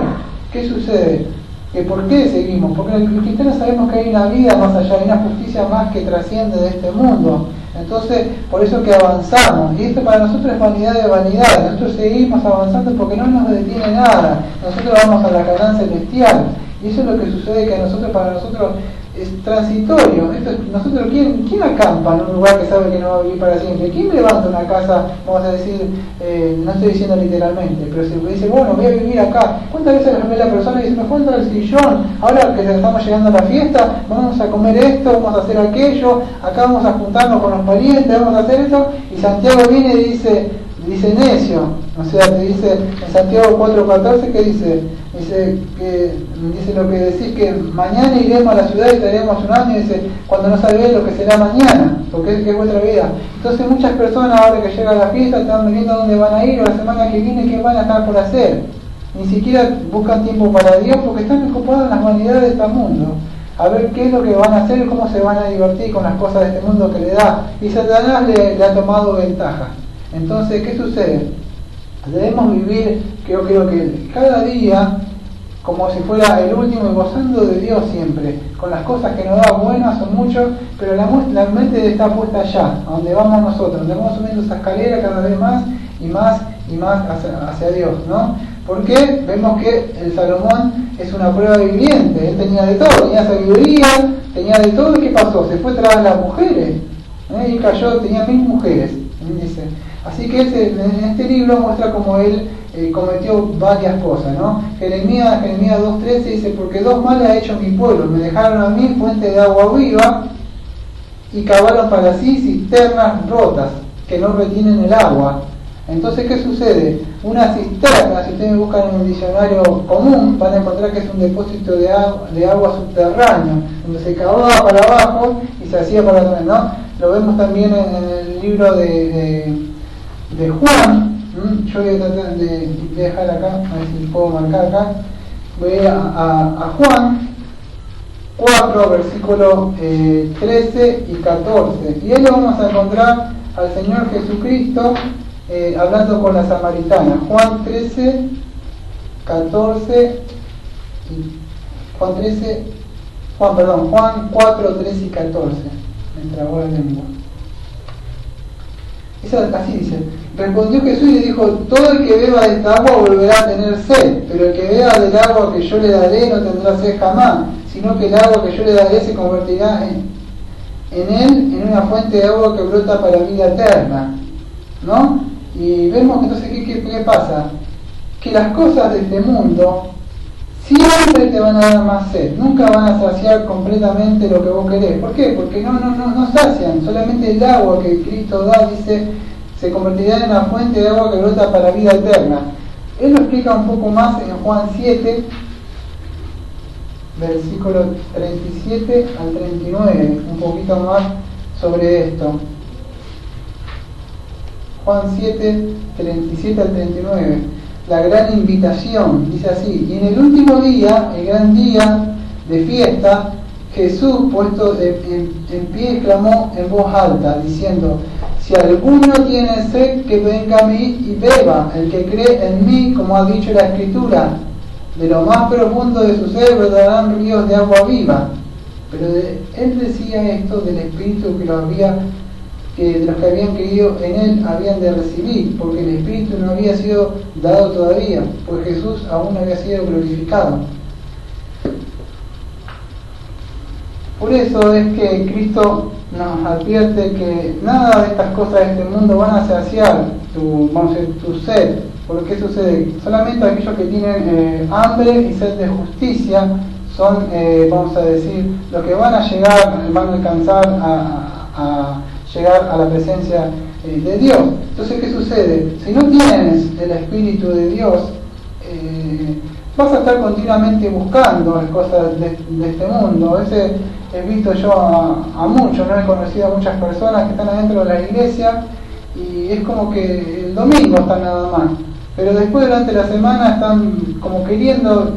¿Qué sucede? ¿Que por qué seguimos? Porque los cristianos sabemos que hay una vida más allá, hay una justicia más que trasciende de este mundo. Entonces, por eso que avanzamos, y esto para nosotros es vanidad de vanidad. Nosotros seguimos avanzando porque no nos detiene nada. Nosotros vamos a la Canaán celestial, y eso es lo que sucede, que para nosotros es transitorio. Nosotros, ¿quién acampa en un lugar que sabe que no va a vivir para siempre? ¿Quién levanta una casa, vamos a decir, no estoy diciendo literalmente, pero si dice, bueno, voy a vivir acá? ¿Cuántas veces ve la persona y dice, me falta el sillón, ahora que estamos llegando a la fiesta, vamos a comer esto, vamos a hacer aquello, acá vamos a juntarnos con los parientes, vamos a hacer esto? Y Santiago viene y dice necio, o sea, te dice en Santiago 4:14, ¿qué dice? Dice lo que decís, que mañana iremos a la ciudad y estaremos un año, y dice, cuando no sabéis lo que será mañana, porque es vuestra vida. Entonces muchas personas ahora que llega la fiesta están viendo dónde van a ir, o la semana que viene qué van a estar por hacer. Ni siquiera buscan tiempo para Dios porque están ocupados en las vanidades de este mundo, a ver qué es lo que van a hacer, cómo se van a divertir con las cosas de este mundo que le da. Y Satanás le ha tomado ventaja. Entonces, ¿qué sucede? Debemos vivir, yo creo que cada día, como si fuera el último, y gozando de Dios siempre, con las cosas que nos da buenas, son muchos, pero la mente está puesta allá, a donde vamos nosotros, donde vamos subiendo esa escalera cada vez más y más y más hacia Dios, ¿no? Porque vemos que el Salomón es una prueba viviente. Él tenía de todo, tenía sabiduría, tenía de todo, ¿y qué pasó? Se fue tras las mujeres, y cayó, tenía 1000 mujeres, dice. Así que en este libro muestra cómo él cometió varias cosas, ¿no? Jeremías 2:13 dice, porque 2 males ha hecho mi pueblo, me dejaron a mí fuente de agua viva y cavaron para sí cisternas rotas que no retienen el agua. Entonces, ¿qué sucede? Una cisterna, si ustedes buscan en un diccionario común, van a encontrar que es un depósito de agua subterráneo, donde se cavaba para abajo y se hacía para atrás, ¿no? Lo vemos también en el libro de Juan. Yo voy a tratar de dejar acá, a ver si puedo marcar acá. Voy a Juan 4, versículos 13 y 14. Y ahí lo vamos a encontrar al Señor Jesucristo hablando con la samaritana. Juan 13, 14, Juan 4, 13 y 14. Me trabó la lengua. Así dice. Respondió Jesús y le dijo, todo el que beba de esta agua volverá a tener sed, pero el que beba del agua que yo le daré no tendrá sed jamás, sino que el agua que yo le daré se convertirá en él en una fuente de agua que brota para vida eterna, ¿no? Y vemos que entonces ¿qué pasa? Que las cosas de este mundo siempre te van a dar más sed, nunca van a saciar completamente lo que vos querés. ¿Por qué? Porque no sacian, solamente el agua que Cristo da, dice, se convertirá en una fuente de agua que brota para vida eterna. Él lo explica un poco más en Juan 7, versículo 37 al 39, un poquito más sobre esto. Juan 7, 37 al 39. La gran invitación, dice así: y en el último día, el gran día de fiesta, Jesús, puesto en pie, exclamó en voz alta, diciendo: Si alguno tiene sed, que venga a mí y beba. El que cree en mí, como ha dicho la Escritura, de lo más profundo de su ser brotarán ríos de agua viva. Pero él decía esto del Espíritu que de los que habían creído en él habían de recibir, porque el Espíritu no había sido dado todavía, pues Jesús aún no había sido glorificado. Por eso es que Cristo nos advierte que nada de estas cosas de este mundo van a saciar tu sed. ¿Por qué sucede? Solamente aquellos que tienen hambre y sed de justicia son, vamos a decir, los que van a llegar, van a alcanzar a llegar a la presencia de Dios. Entonces, ¿qué sucede? Si no tienes el Espíritu de Dios, vas a estar continuamente buscando las cosas de este mundo. A veces he visto yo a muchos, no he conocido a muchas personas que están adentro de la iglesia y es como que el domingo están nada más, pero después durante la semana están como queriendo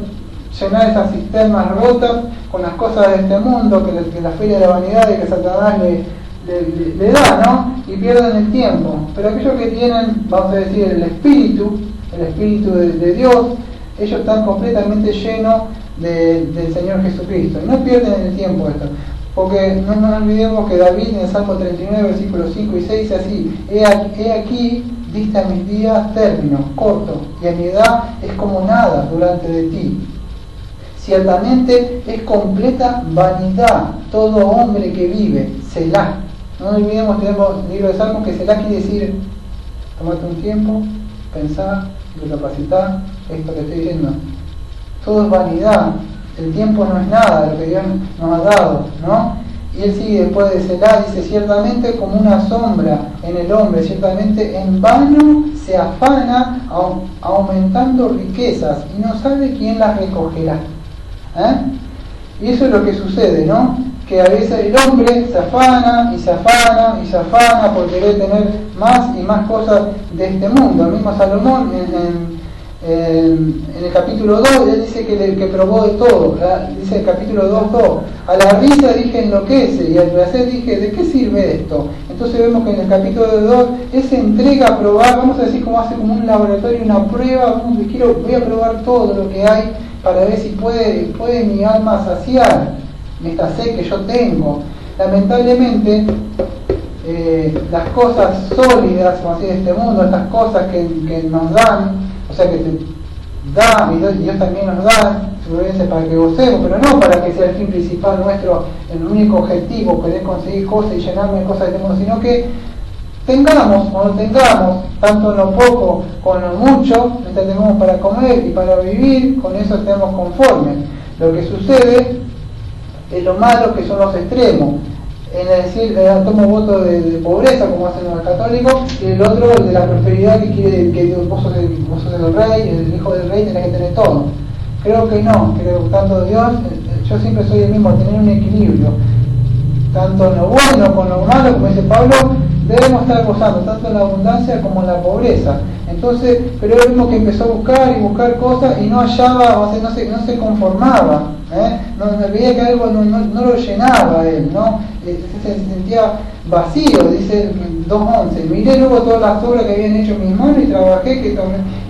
llenar esas cisternas rotas con las cosas de este mundo, que la feria de la vanidad y que Satanás le da, ¿no? Y pierden el tiempo. Pero aquellos que tienen, vamos a decir, el Espíritu de Dios, ellos están completamente llenos del Señor Jesucristo. Y no pierden el tiempo esto. Porque no nos olvidemos que David en el Salmo 39, versículos 5 y 6 dice así: He aquí, diste a mis días término, corto, y a mi edad es como nada delante de ti. Ciertamente es completa vanidad todo hombre que vive. Selah. No nos olvidemos, tenemos el libro de Salmos, que Selah quiere decir: tomate un tiempo, pensar, recapacitar esto que estoy diciendo. Todo es vanidad. El tiempo no es nada, lo que Dios nos ha dado, ¿no? Y él sigue después de Selah, dice: ciertamente como una sombra en el hombre, ciertamente en vano se afana aumentando riquezas y no sabe quién las recogerá. Y eso es lo que sucede, ¿no? Que a veces el hombre se afana y se afana y se afana por querer tener más y más cosas de este mundo. El mismo Salomón en el capítulo 2, él dice que probó de todo. Dice el capítulo 2:2: a la risa dije enloquece, y al placer dije, ¿de qué sirve esto? Entonces vemos que en el capítulo 2 él se entrega a probar, vamos a decir, como hace como un laboratorio, una prueba. Voy a probar todo lo que hay para ver si puede mi alma saciar esta sed que yo tengo. Lamentablemente las cosas sólidas, como así, de este mundo, estas cosas que nos dan, o sea, que te da y Dios también nos da, seguramente para que gocemos, pero no para que sea el fin principal nuestro, el único objetivo, querer conseguir cosas y llenarme de cosas de este mundo, sino que tengamos o no tengamos, tanto en lo poco como en lo mucho, mientras tengamos para comer y para vivir, con eso estemos conformes. Lo que sucede es lo malo, que son los extremos, en decir, tomo voto de pobreza, como hacen los católicos, y el otro, el de la prosperidad, que quiere que vos sos el rey, el hijo del rey, tenés que tener todo. Creo que no, creo que tanto Dios, yo siempre soy el mismo, tener un equilibrio, tanto en lo bueno como en lo malo, como dice Pablo, debemos estar gozando, tanto en la abundancia como en la pobreza. Entonces, pero él mismo que empezó a buscar y buscar cosas y no hallaba, o sea, no se conformaba, no veía que algo no lo llenaba él, ¿no? Se sentía vacío. Dice 2:11: miré luego todas las obras que habían hecho mis manos y trabajé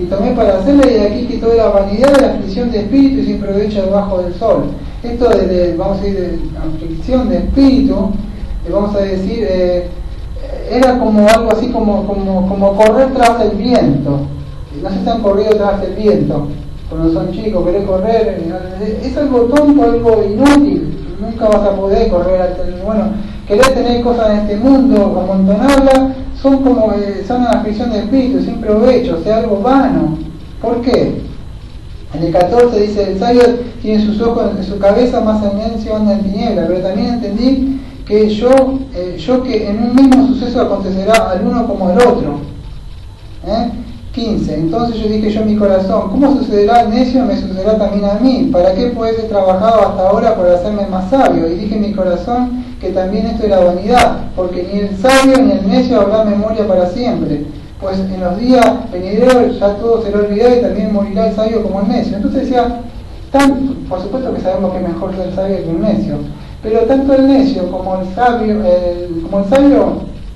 y tomé para hacerla, y de aquí que toda la vanidad de la aflicción de espíritu y sin provecho debajo del sol. Esto vamos a decir, de aflicción de espíritu, vamos a decir, era como algo así como correr tras el viento. No sé si han corrido tras el viento cuando son chicos, querés correr, es algo tonto, algo inútil, nunca vas a poder correr. Bueno, querer tener cosas en este mundo, amontonarlas, son una aflicción de espíritu, sin provecho, o sea, algo vano. ¿Por qué? En el 14 dice: el sabio tiene sus ojos en su cabeza, más en necio anda en tiniebla. Pero también entendí que yo que en un mismo suceso acontecerá al uno como al otro. 15. Entonces yo dije yo en mi corazón: ¿cómo sucederá al necio? Me sucederá también a mí. ¿Para qué pues he trabajado hasta ahora por hacerme más sabio? Y dije en mi corazón que también esto era vanidad, porque ni el sabio ni el necio habrá memoria para siempre. Pues en los días venideros ya todo será olvidado y también morirá el sabio como el necio. Entonces decía, por supuesto que sabemos que es mejor ser sabio que un necio, pero tanto el necio como el sabio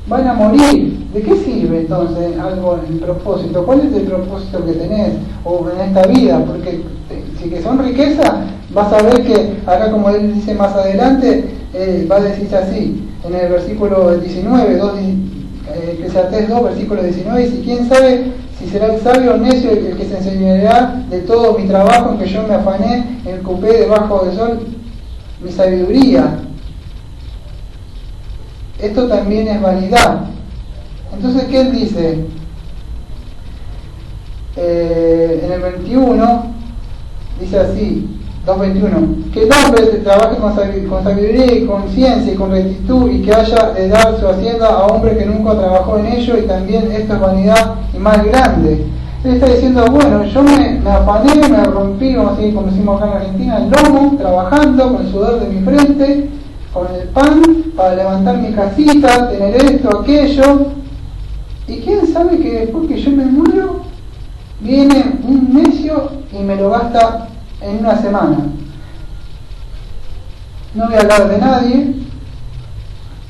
van a morir. ¿de qué sirve entonces algo en propósito? ¿Cuál es el propósito que tenés o en esta vida? Porque si que son riqueza, vas a ver que acá, como él dice más adelante, va a decir así, en el versículo 19, Eclesiastés 2, versículo 19, dice, ¿quién sabe si será el sabio o necio el que se enseñará de todo mi trabajo en que yo me afané, ocupé debajo del sol mi sabiduría? Esto también es vanidad. Entonces, ¿qué él dice? En el 21 dice así, 2.21, que el hombre trabaje con sabiduría y con ciencia y con rectitud, y que haya de dar su hacienda a hombre que nunca trabajó en ello, y también esto es vanidad y más grande. Él está diciendo, bueno, yo me afané, me rompí, como decimos acá en Argentina, el lomo, trabajando con el sudor de mi frente, con el pan, para levantar mi casita, tener esto, aquello, y quién sabe que después que yo me muero, viene un necio y me lo gasta en una semana. No voy a hablar de nadie,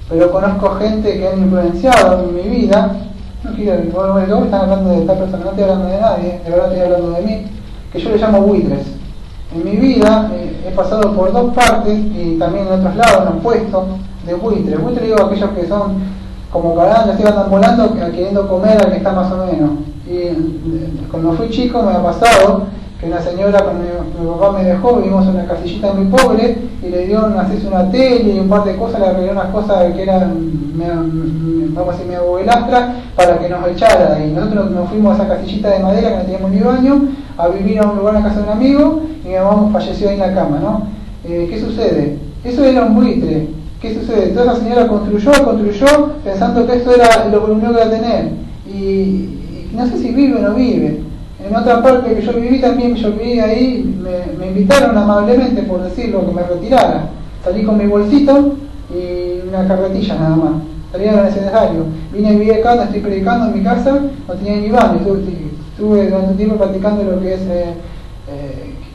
pero conozco gente que han influenciado en mi vida. No quiero, luego están hablando de esta persona, no estoy hablando de nadie, de verdad estoy hablando de mí, que yo le llamo buitres. En mi vida he pasado por dos partes, y también en otros lados han puesto de buitres. Buitres digo aquellos que son como caranchas, que andan volando queriendo comer al que está más o menos. Y cuando fui chico me ha pasado que una señora, cuando mi papá me dejó, vivimos en una casillita muy pobre, y le dieron una tele y un par de cosas, le arregló unas cosas que eran, vamos a decir, medio abuelastra, para que nos echara. Y nosotros nos fuimos a esa casillita de madera que no teníamos ni baño, a vivir a un lugar en la casa de un amigo, y mi mamá falleció ahí en la cama, ¿no? ¿Qué sucede? Eso era un buitre. ¿Qué sucede? Toda esa señora construyó pensando que esto era lo único que iba a tener. Y no sé si vive o no vive. En otra parte que yo viví también, yo viví ahí, me invitaron amablemente, por decirlo, que me retirara. Salí con mi bolsito y una carretilla nada más. Salí al necesario. Vine a vivir acá, no estoy predicando en mi casa, no tenía ni baño. Estuve durante un tiempo practicando lo que es,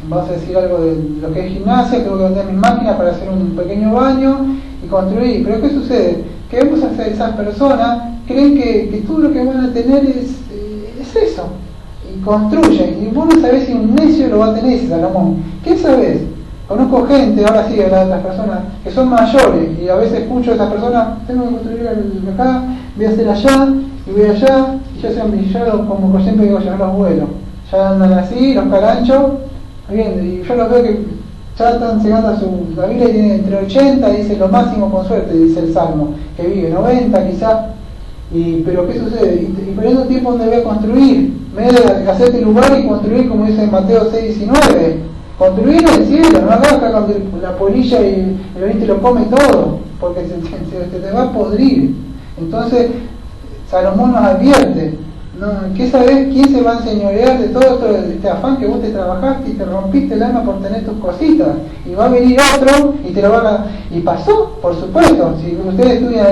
vamos a decir algo de lo que es gimnasia, tuve que vender mis máquinas para hacer un pequeño baño y construir. Pero ¿qué sucede? Que vemos a esas personas, creen que todo lo que van a tener es eso. Y construyen, y vos no sabés si un necio lo va a tener, dice Salomón. ¿Qué sabés? Conozco gente, ahora sí, hablar de las personas que son mayores, y a veces escucho a esas personas, tengo que construir acá, voy a hacer allá, y voy allá, y ya sean brillados, como siempre digo, ya los vuelos. Ya andan así, los caranchos, y yo los veo que ya están llegando a la Biblia tiene entre 80, dice lo máximo con suerte, dice el Salmo, que vive 90 quizás. Pero ¿qué sucede? Y perdiendo un tiempo donde voy a construir, me voy a hacerte lugar y construir, como dice en Mateo 6:19, construir en el cielo, no hagas acá con la polilla y el oriente lo come todo, porque se te va a podrir. Entonces Salomón nos advierte, ¿qué sabés? ¿Quién se va a enseñorear de todo este afán que vos te trabajaste y te rompiste el alma por tener tus cositas? Y va a venir otro y te lo van a... Y pasó, por supuesto. Si ustedes estudian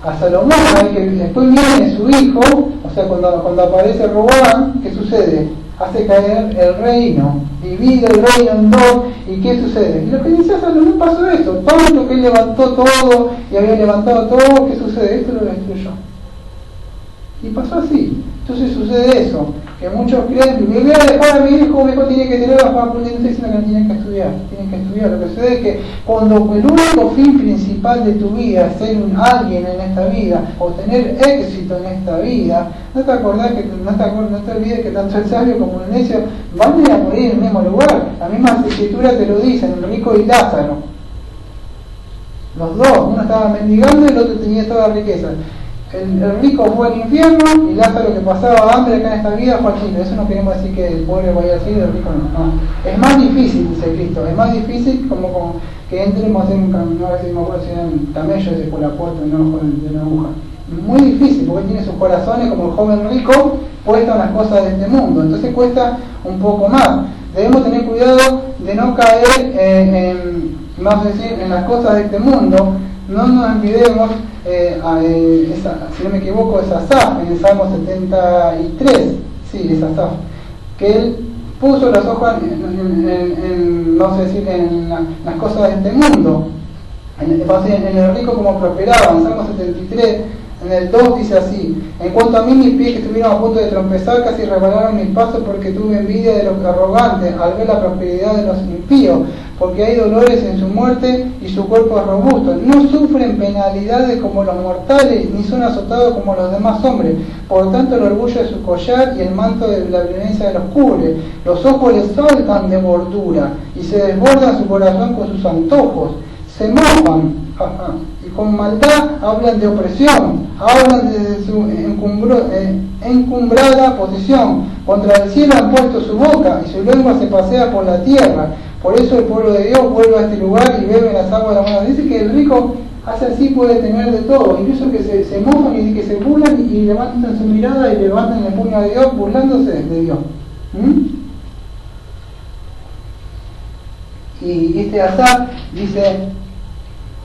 a Salomón, que después viene su hijo, o sea, cuando aparece Roboam, ¿qué sucede? Hace caer el reino, divide el reino en dos, ¿y qué sucede? Y lo que dice Salomón pasó eso, todo lo que él levantó todo y había levantado todo, ¿qué sucede? Esto lo destruyó. Y pasó así. Entonces sucede eso, que muchos creen, me voy a dejar a mi hijo tiene que tener la facultad, no estoy diciendo que no tienen que estudiar, lo que sucede es que cuando el único fin principal de tu vida es ser alguien en esta vida, o tener éxito en esta vida, no te olvides que tanto el sabio como el necio van a morir en el mismo lugar. La misma escritura te lo dice, el rico y Lázaro. Los dos, uno estaba mendigando y el otro tenía toda la riqueza. El rico fue al infierno y Lázaro, que pasaba hambre acá en esta vida, fue al cielo. Eso no queremos decir que el pobre vaya al cielo y el rico no. Es más difícil, dice Cristo, es más difícil como que entremos en un camino, a ver si me acuerdo si eran camellos por la puerta y no de una aguja. Muy difícil, porque tiene sus corazones como el joven rico puesto en las cosas de este mundo, entonces cuesta un poco más. Debemos tener cuidado de no caer vamos a decir, en las cosas de este mundo. No nos olvidemos, si no me equivoco, es Asaf, en el Salmo 73, sí, es Asaf, que él puso los ojos vamos a decir, en las cosas de este mundo, en el rico como prosperaba. En Salmo 73 En el 2 dice así: en cuanto a mí, mis pies que estuvieron a punto de trompezar casi resbalaron mis pasos, porque tuve envidia de los arrogantes al ver la prosperidad de los impíos, porque hay dolores en su muerte y su cuerpo es robusto. No sufren penalidades como los mortales, ni son azotados como los demás hombres. Por tanto, el orgullo es su collar y el manto de la violencia los cubre. Los ojos les saltan de bordura y se desborda su corazón con sus antojos. Se mofan y con maldad hablan de opresión, hablan desde su encumbrada posición. Contra el cielo han puesto su boca y su lengua se pasea por la tierra. Por eso el pueblo de Dios vuelve a este lugar y bebe las aguas de la mano. Dice que el rico hace así, puede tener de todo, incluso que se mofan y que se burlan y levantan su mirada y levantan el puño a Dios burlándose de Dios. Y este Asaf dice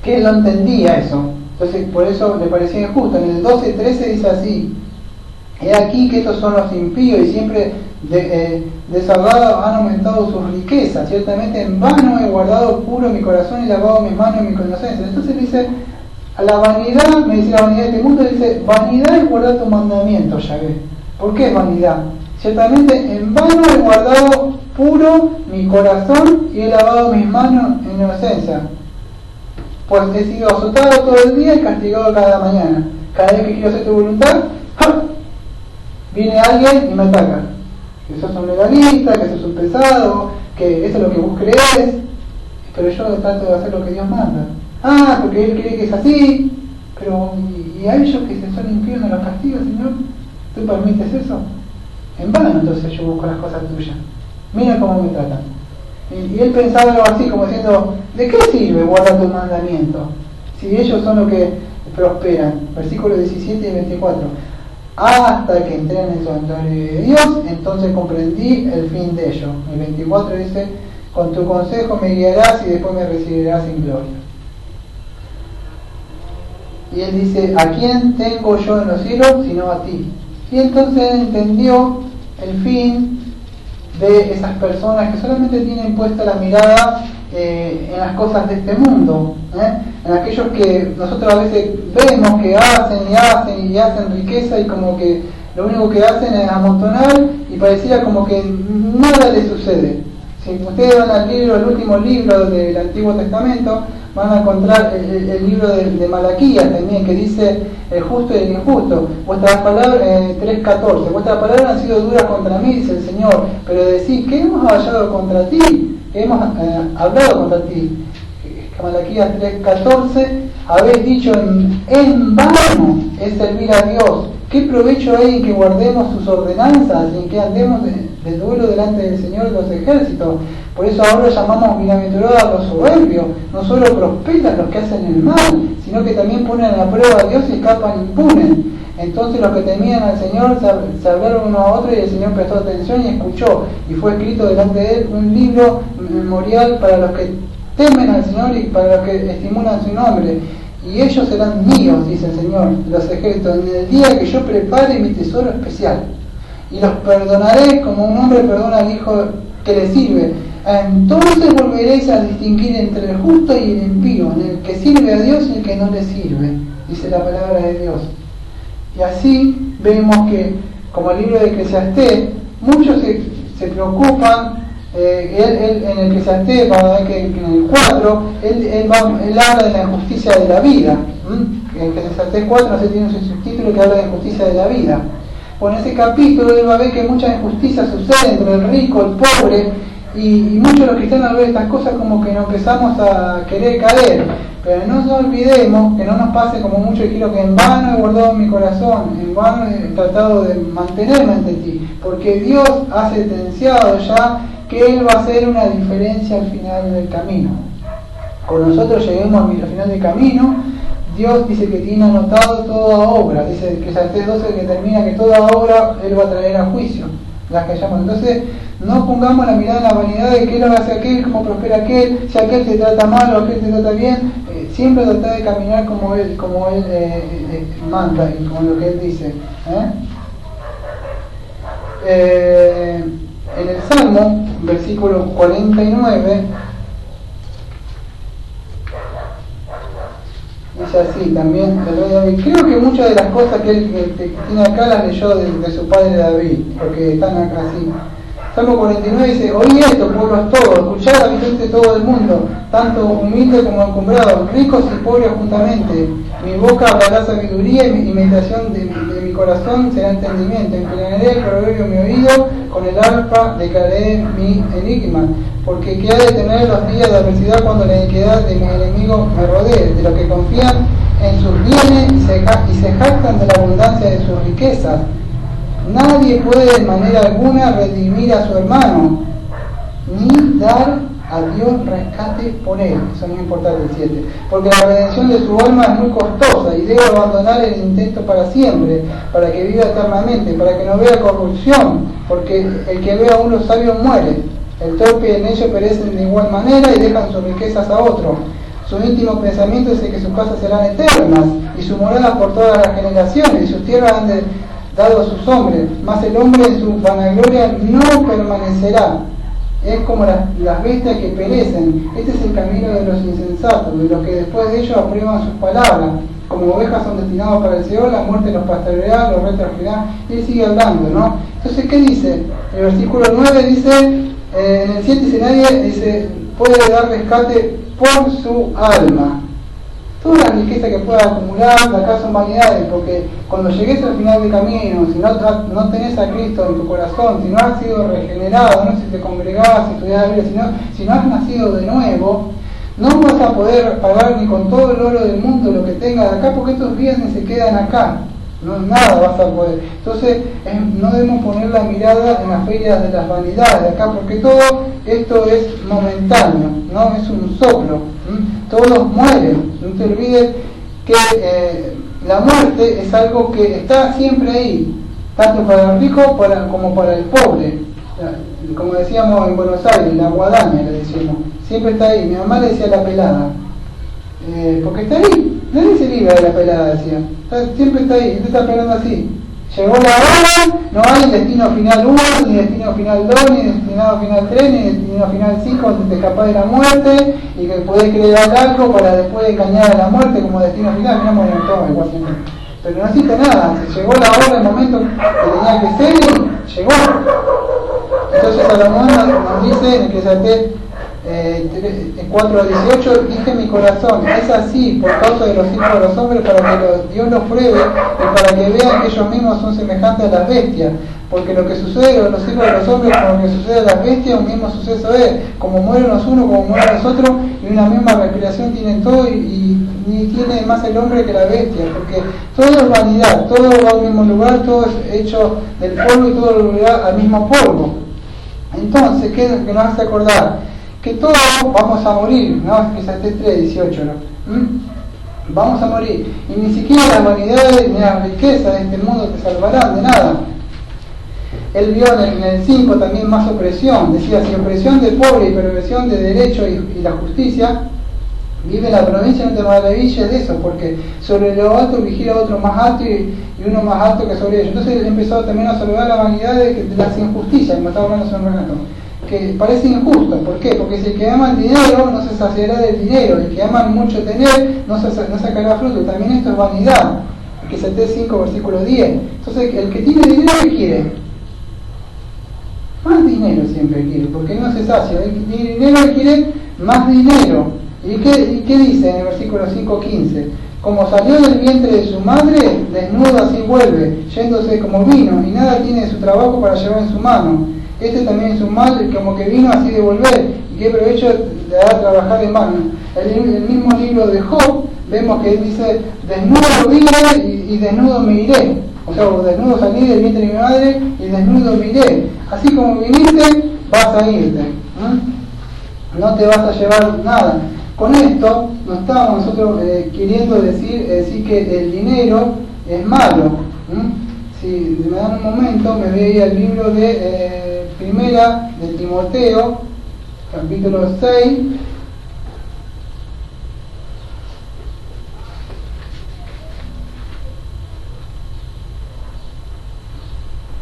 que él no entendía eso, entonces por eso le parecía injusto. En el 12:13 dice así: he aquí que estos son los impíos y siempre desahogados han aumentado sus riquezas, ciertamente en vano he guardado puro mi corazón y lavado mis manos en mi inocencia. Entonces dice, a la vanidad, me dice la vanidad de este mundo, dice, vanidad es guardar tu mandamiento, Yahvé. ¿Por qué es vanidad? Ciertamente en vano he guardado puro mi corazón y he lavado mis manos en inocencia, pues he sido azotado todo el día y castigado cada mañana. Cada vez que quiero hacer tu voluntad, ¡ja!, viene alguien y me ataca. Que sos un legalista, que sos un pesado, que eso es lo que vos crees, pero yo trato de hacer lo que Dios manda. Ah, porque Él cree que es así, pero ¿y a ellos que se son impíos no los castiga, Señor? ¿Tú permites eso? En vano entonces yo busco las cosas tuyas. Mira cómo me tratan. Y él pensaba algo así, como diciendo, ¿de qué sirve guardar tu mandamiento? Si ellos son los que prosperan. Versículos 17 y 24. Hasta que entré en el santuario de Dios, entonces comprendí el fin de ello. El 24 dice, con tu consejo me guiarás y después me recibirás en gloria. Y él dice, ¿a quién tengo yo en los cielos sino a ti? Y entonces entendió el fin de esas personas que solamente tienen puesta la mirada en las cosas de este mundo, en aquellos que nosotros a veces vemos que hacen riqueza y como que lo único que hacen es amontonar y pareciera como que nada les sucede. Si ustedes van al último libro del Antiguo Testamento, van a encontrar el libro de Malaquías también, que dice el justo y el injusto. Vuestras palabras, 3:14, vuestras palabras han sido duras contra mí, dice el Señor, pero decís, ¿qué hemos hallado contra ti? ¿Qué hemos hablado contra ti? Malaquías 3:14, habéis dicho en vano es servir a Dios. ¿Qué provecho hay en que guardemos sus ordenanzas y en que andemos de duelo delante del Señor de los ejércitos? Por eso ahora llamamos bienaventurados a los soberbios. No solo prosperan los que hacen el mal, sino que también ponen a la prueba a Dios y escapan impunes. Entonces los que temían al Señor se hablaron uno a otro y el Señor prestó atención y escuchó. Y fue escrito delante de él un libro memorial para los que temen al Señor y para los que estimulan su nombre. Y ellos serán míos, dice el Señor, los ejércitos, en el día que yo prepare mi tesoro especial. Y los perdonaré como un hombre perdona al hijo que le sirve. Entonces volveréis a distinguir entre el justo y el impío, en el que sirve a Dios y el que no le sirve, dice la palabra de Dios. Y así vemos que, como el libro de Eclesiastés, muchos se preocupan. Él en el Eclesiastés, vamos a ver que en el 4, él habla de la injusticia de la vida. En el Eclesiastés 4, no sé, tiene un subtítulo que habla de injusticia de la vida. Pues en ese capítulo él va a ver que muchas injusticias suceden entre el rico, el pobre, y muchos de los cristianos al ver estas cosas como que nos empezamos a querer caer. Pero no nos olvidemos que no nos pase como muchos dijeron, que en vano he guardado mi corazón, en vano he tratado de mantenerme ante ti, porque Dios ha sentenciado ya que Él va a hacer una diferencia al final del camino. Cuando nosotros lleguemos al final del camino, Dios dice que tiene anotado toda obra, dice que Eclesiastés 12 que termina que toda obra Él va a traer a juicio, las que llaman. Entonces no pongamos la mirada en la vanidad de que Él hace aquel, cómo prospera aquel, si aquel te trata mal o aquel te trata bien. Siempre tratar de caminar como Él manda y como lo que Él dice. En el Salmo, versículo 49, dice dice así también el rey David. Creo que muchas de las cosas que él que tiene acá las leyó de su padre David, porque están acá así. Salmo 49 dice: oí esto, pueblos todos, escuchad, habitantes de todo el mundo, tanto humildes como encumbrados, ricos y pobres juntamente. Mi boca hablará sabiduría y meditación de mi corazón será entendimiento. Inclinaré el proverbio mi oído, con el arpa declararé mi enigma. Porque ¿qué ha de tener los días de adversidad cuando la iniquidad de mi enemigo me rodee? De los que confían en sus bienes y se jactan de la abundancia de sus riquezas. Nadie puede de manera alguna redimir a su hermano, ni dar a Dios rescate por él. Eso es muy importante el 7. Porque la redención de su alma es muy costosa y debe abandonar el intento para siempre, para que viva eternamente, para que no vea corrupción, porque el que ve a uno sabio muere. El torpe y el necio perecen de igual manera y dejan sus riquezas a otro. Su íntimo pensamiento es que sus casas serán eternas y su morada por todas las generaciones, y sus tierras han dado a sus hombres, mas el hombre en su vanagloria no permanecerá. Es como las bestias que perecen. Este es el camino de los insensatos, de los que después de ellos aprueban sus palabras. Como ovejas son destinados para el Seol, la muerte los pastoreará, los retrasará. Y él sigue hablando, ¿no? Entonces, ¿qué dice? El versículo 9 dice, en el 7 dice, nadie dice, puede dar rescate por su alma. Toda la riqueza que puedas acumular, acá son vanidades, porque cuando llegues al final del camino, si no tenés a Cristo en tu corazón, si no has sido regenerado, no si te congregás, si estudias la Biblia, si no has nacido de nuevo, no vas a poder pagar ni con todo el oro del mundo lo que tengas acá, porque estos bienes se quedan acá. No, nada vas a poder. Entonces, no debemos poner la mirada en las ferias de las vanidades de acá, porque todo esto es momentáneo, no es un soplo. Todos mueren. No te olvides que la muerte es algo que está siempre ahí, tanto para el rico como para el pobre. Como decíamos en Buenos Aires, la guadaña le decimos, siempre está ahí. Mi mamá le decía la pelada, porque está ahí. Nadie se libra de la pelada, decía. Siempre está ahí, él está esperando así. Llegó la hora, no hay destino final 1, ni destino final 2, ni destino final 3, ni destino final 5, donde te escapas de la muerte y que podés crear algo para después engañar a la muerte como destino final. Miramos en todo, igual siempre. Pero no existe nada, se llegó la hora, el momento que tenía que ser y llegó. Entonces Salomón nos dice en Eclesiastés 4 a 18, dije mi corazón, es así por causa de los hijos de los hombres, para que Dios los pruebe y para que vean que ellos mismos son semejantes a las bestias, porque lo que sucede a los hijos de los hombres con lo que sucede a las bestias, un mismo suceso es, como mueren los unos, como mueren los otros, y una misma respiración tienen todo, y ni tiene más el hombre que la bestia, porque todo es vanidad, todo va al mismo lugar, todo es hecho del polvo y todo volverá al mismo polvo. Entonces, ¿qué es lo que nos hace acordar? Que todos vamos a morir, ¿no? Eclesiastés 3:18, ¿no? Vamos a morir, y ni siquiera las vanidades ni las riquezas de este mundo te salvarán de nada. Él vio en el 5 también más opresión, decía, si opresión de pobre y perversión de derecho y la justicia, vive en la provincia, no te maravilles de eso, porque sobre lo alto vigila otro más alto y uno más alto que sobre ellos. Entonces él empezó también a salvar la vanidad de las injusticias, como estaba hablando hace un rato, que parece injusto. ¿Por qué? Porque si el que ama el dinero no se saciará del dinero, el que ama mucho tener no sacará fruto. También esto es vanidad, que es el 5 versículo 10. Entonces el que tiene dinero, ¿qué quiere? Más dinero siempre quiere, porque no se sacia. El que tiene dinero quiere más dinero. ¿Y qué dice en el versículo 5:15? Como salió del vientre de su madre, desnudo así vuelve, yéndose como vino, y nada tiene de su trabajo para llevar en su mano. Este también es un mal, como que vino así de volver, y qué provecho le da trabajar en mano. El mismo libro de Job, vemos que él dice, desnudo vine y desnudo me iré. O sea, desnudo salí del vientre de mi madre y desnudo me iré. Así como viniste, vas a irte. No te vas a llevar nada. Con esto no estamos nosotros queriendo decir que el dinero es malo. Si me dan un momento, me voy al libro de Primera de Timoteo, capítulo 6.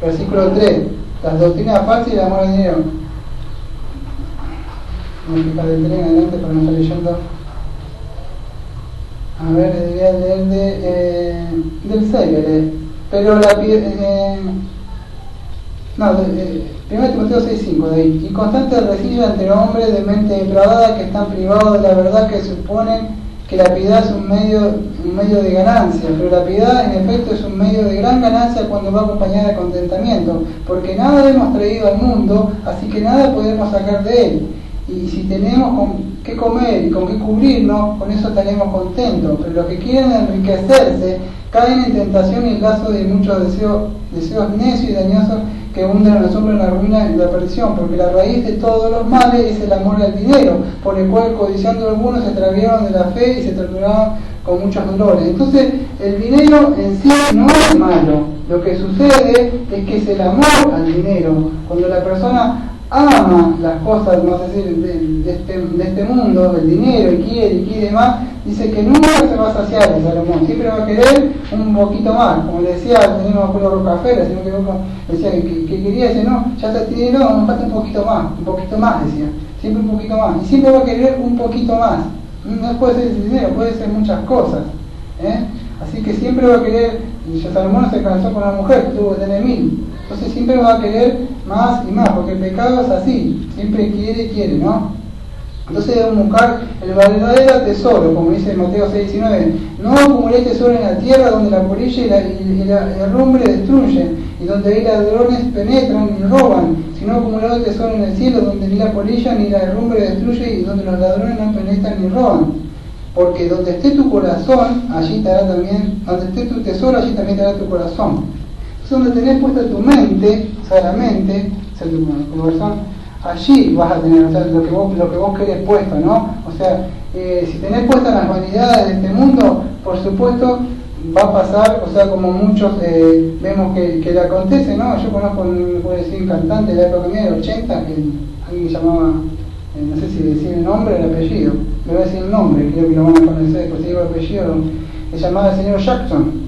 Versículo 3. Las doctrinas falsas y el amor al dinero. Vamos a fijar del 3 en adelante para no estar leyendo. A ver, debería leer del 6, pero la Primero Timoteo 6:5 de ahí. Y constante recilla entre hombres de mente depravada que están privados de la verdad, que suponen que la piedad es un medio de ganancia, pero la piedad en efecto es un medio de gran ganancia cuando va acompañada de contentamiento, porque nada hemos traído al mundo, así que nada podemos sacar de él. Y si tenemos con qué comer y con qué cubrirnos, con eso estaremos contentos. Pero los que quieren enriquecerse caen en tentación y el lazo de muchos deseos necios y dañosos que hunden a los hombres en la ruina y la perdición, porque la raíz de todos los males es el amor al dinero, por el cual codiciando algunos se extraviaron de la fe y se torturaron con muchos dolores. Entonces el dinero en sí no es malo, lo que sucede es que es el amor al dinero. Cuando la persona ama las cosas, vamos a decir, de este mundo, el dinero, y quiere más, dice que nunca se va a saciar el Salomón, siempre va a querer un poquito más. Como le decía el señor Apolo Rocafera, sino que decía que quería decir, no, ya está dinero, nos falta un poquito más, decía, siempre un poquito más, y siempre va a querer un poquito más. No puede ser el dinero, puede ser muchas cosas, así que siempre va a querer. Y Salomón se casó con una mujer que tuvo que tener 1000, entonces siempre va a querer más y más, porque el pecado es así, siempre quiere, ¿no? Entonces debemos buscar el verdadero tesoro, como dice Mateo 6:19. No acumuléis tesoro en la tierra, donde la polilla y la herrumbre destruyen, y donde ahí ladrones penetran y roban, sino acumular el tesoro en el cielo, donde ni la polilla ni la herrumbre destruye, y donde los ladrones no penetran ni roban. Porque donde esté tu corazón, allí estará también, donde esté tu tesoro, allí también estará tu corazón. Entonces, donde tenés puesta tu mente, o sea, la mente, o sea, tu corazón, allí vas a tener, o sea, lo que vos querés puesto, ¿no? O sea, si tenés puestas las vanidades de este mundo, por supuesto, va a pasar, o sea, como muchos vemos que le acontece, ¿no? Yo conozco, puedo decir, un cantante de la época mía, de 80, que alguien llamaba, no sé si decir el nombre o el apellido, me voy a decir el nombre, creo que lo van a conocer, pues si digo el apellido, se llamaba el señor Jackson,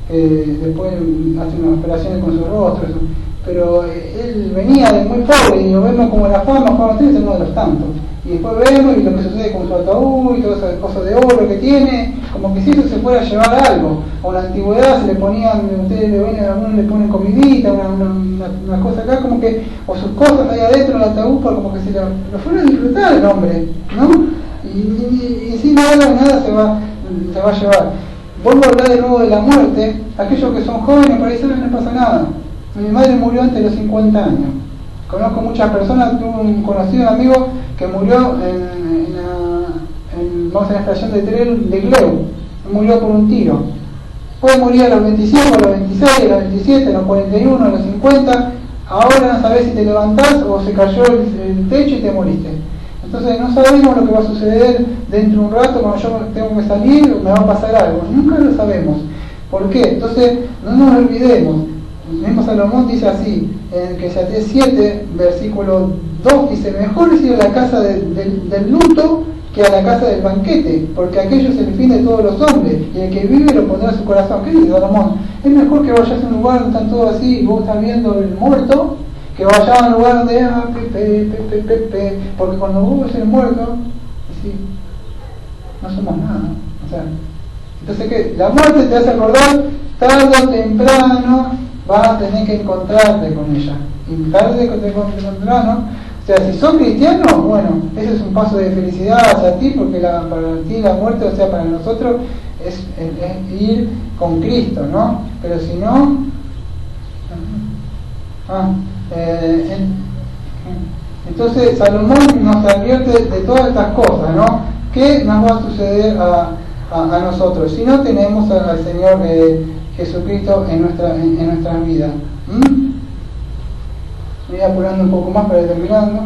que después hace unas operaciones con su rostro, pero él venía de muy pobre y lo vemos como la fama tiene, es uno de los tantos. Y después vemos y lo que sucede con su ataúd y todas esas cosas de oro que tiene, como que si eso se fuera a llevar algo. O en la antigüedad se le ponían, ustedes le ven, algunos le ponen comidita, una cosa acá, como que, o sus cosas ahí adentro en el ataúd, como que se lo fuera a disfrutar el hombre, ¿no? Y sin nada se va a llevar. Vuelvo a hablar de nuevo de la muerte. Aquellos que son jóvenes, para eso no les pasa nada. Mi madre murió antes de los 50 años. Conozco muchas personas, tuve un conocido amigo que murió en la estación de tren de Gleu, murió por un tiro. Puede morir a los 25, a los 26, a los 27, a los 41, a los 50. Ahora no sabés si te levantás o se cayó el techo y te moriste. Entonces no sabemos lo que va a suceder dentro de un rato, cuando yo tengo que salir, me va a pasar algo. Nunca lo sabemos. ¿Por qué? Entonces no nos olvidemos. El mismo Salomón dice así, en Eclesiastés 7, versículo 2, dice: mejor es ir a la casa del luto que a la casa del banquete, porque aquello es el fin de todos los hombres, y el que vive lo pondrá en su corazón. ¿Qué dice Salomón? Es mejor que vayas a un lugar donde están todos así y vos estás viendo el muerto, que vayas a un lugar donde porque cuando vos ves el muerto, así, no somos nada, ¿no? O sea, entonces ¿qué? La muerte te hace acordar, tarde o temprano vas a tener que encontrarte con ella, y tarde o temprano. O sea, si sos cristiano, bueno, ese es un paso de felicidad hacia ti, porque para ti la muerte, o sea, para nosotros es ir con Cristo, ¿no? Pero si no, entonces Salomón nos advierte de todas estas cosas, ¿no? ¿Qué nos va a suceder a nosotros si no tenemos al Señor Jesucristo en nuestras vidas? Voy apurando un poco más para ir terminando.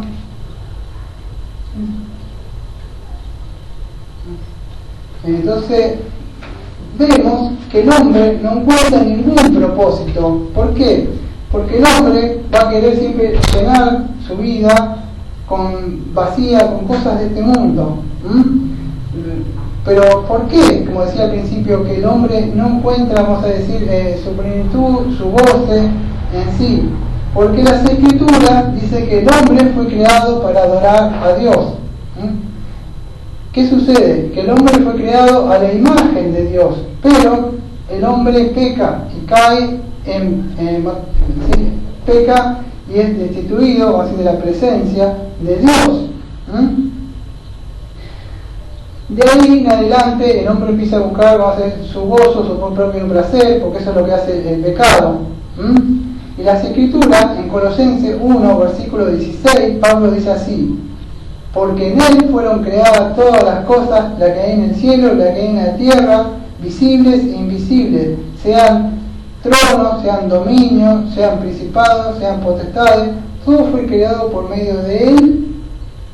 Entonces vemos que el hombre no encuentra ningún propósito. ¿Por qué? Porque el hombre va a querer siempre llenar su vida vacía con cosas de este mundo. Pero ¿por qué? Como decía al principio, que el hombre no encuentra, vamos a decir, su plenitud, su goce en sí. Porque las Escrituras dicen que el hombre fue creado para adorar a Dios. ¿Qué sucede? Que el hombre fue creado a la imagen de Dios, pero el hombre peca y cae peca y es destituido, así, de la presencia de Dios. De ahí en adelante el hombre empieza a buscar, vamos a hacer su gozo, su propio placer, porque eso es lo que hace el pecado. Y las Escrituras, en Colosenses 1, versículo 16, Pablo dice así: porque en él fueron creadas todas las cosas, la que hay en el cielo, la que hay en la tierra, visibles e invisibles, sean tronos, sean dominios, sean principados, sean potestades, todo fue creado por medio de él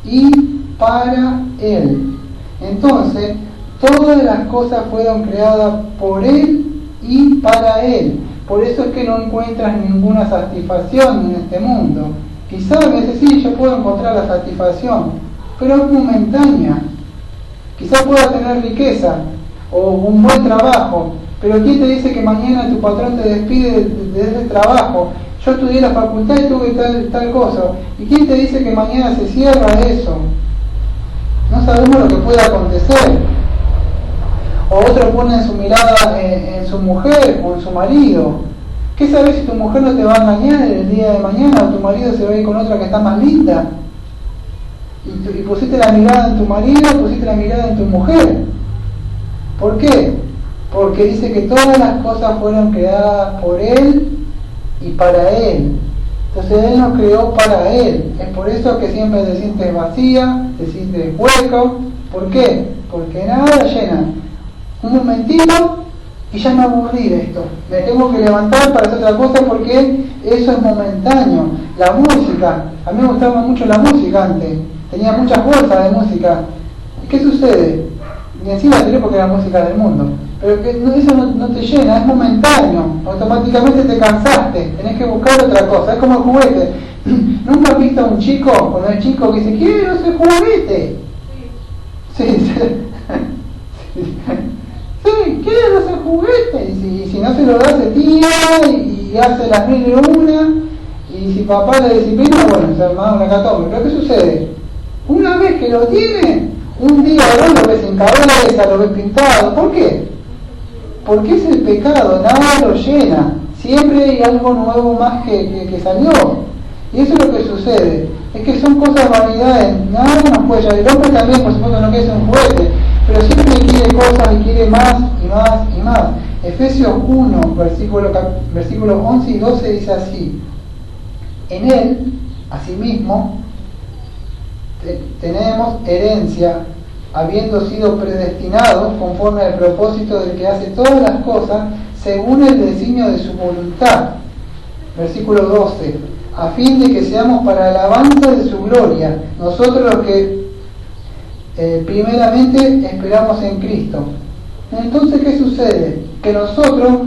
y para él. Entonces, todas las cosas fueron creadas por él y para él. Por eso es que no encuentras ninguna satisfacción en este mundo. Quizás a veces sí, yo puedo encontrar la satisfacción, pero es momentánea. Quizás pueda tener riqueza o un buen trabajo, pero ¿quién te dice que mañana tu patrón te despide de ese trabajo? Yo estudié la facultad y tuve tal cosa. ¿Y quién te dice que mañana se cierra eso? No sabemos lo que puede acontecer. O otro pone su mirada en su mujer o en su marido. ¿Qué sabes si tu mujer no te va a engañar el día de mañana o tu marido se va a ir con otra que está más linda? Y pusiste la mirada en tu marido, pusiste la mirada en tu mujer. ¿Por qué? Porque dice que todas las cosas fueron creadas por él y para él. Entonces él nos creó para él. Es por eso que siempre te sientes vacía, te sientes hueco. ¿Por qué? Porque nada llena. Un momentito y ya me aburrí de esto. Me tengo que levantar para hacer otra cosa porque eso es momentáneo. La música, a mí me gustaba mucho la música antes. Tenía mucha fuerza de música. ¿Y qué sucede? Y encima tiré porque era música del mundo. Pero que eso no te llena, es momentáneo. Automáticamente te cansaste, tenés que buscar otra cosa. Es como el juguete. ¿Nunca has visto a un chico, cuando el chico que dice, quiero ese juguete? Sí, sí, quiero ese juguete. Y si no se lo da, se tira y hace las mil de una. Y si papá le disciplina, bueno, se arma una catombe. Pero ¿qué sucede? Una vez que lo tiene, un día o dos lo ves sin cabeza, lo ves pintado. ¿Por qué? Porque es el pecado, nada lo llena. Siempre hay algo nuevo más que salió. Y eso es lo que sucede. Es que son cosas vanidades, nada nos puede llenar. El hombre también, por supuesto, no quiere ser un juguete, pero siempre quiere cosas y quiere más y más y más. Efesios 1, versículos 11 y 12 dice así: en él, asimismo, tenemos herencia, habiendo sido predestinados conforme al propósito del que hace todas las cosas según el designio de su voluntad. Versículo 12: a fin de que seamos para alabanza de su gloria, nosotros los que primeramente esperamos en Cristo. Entonces, ¿qué sucede? Que nosotros,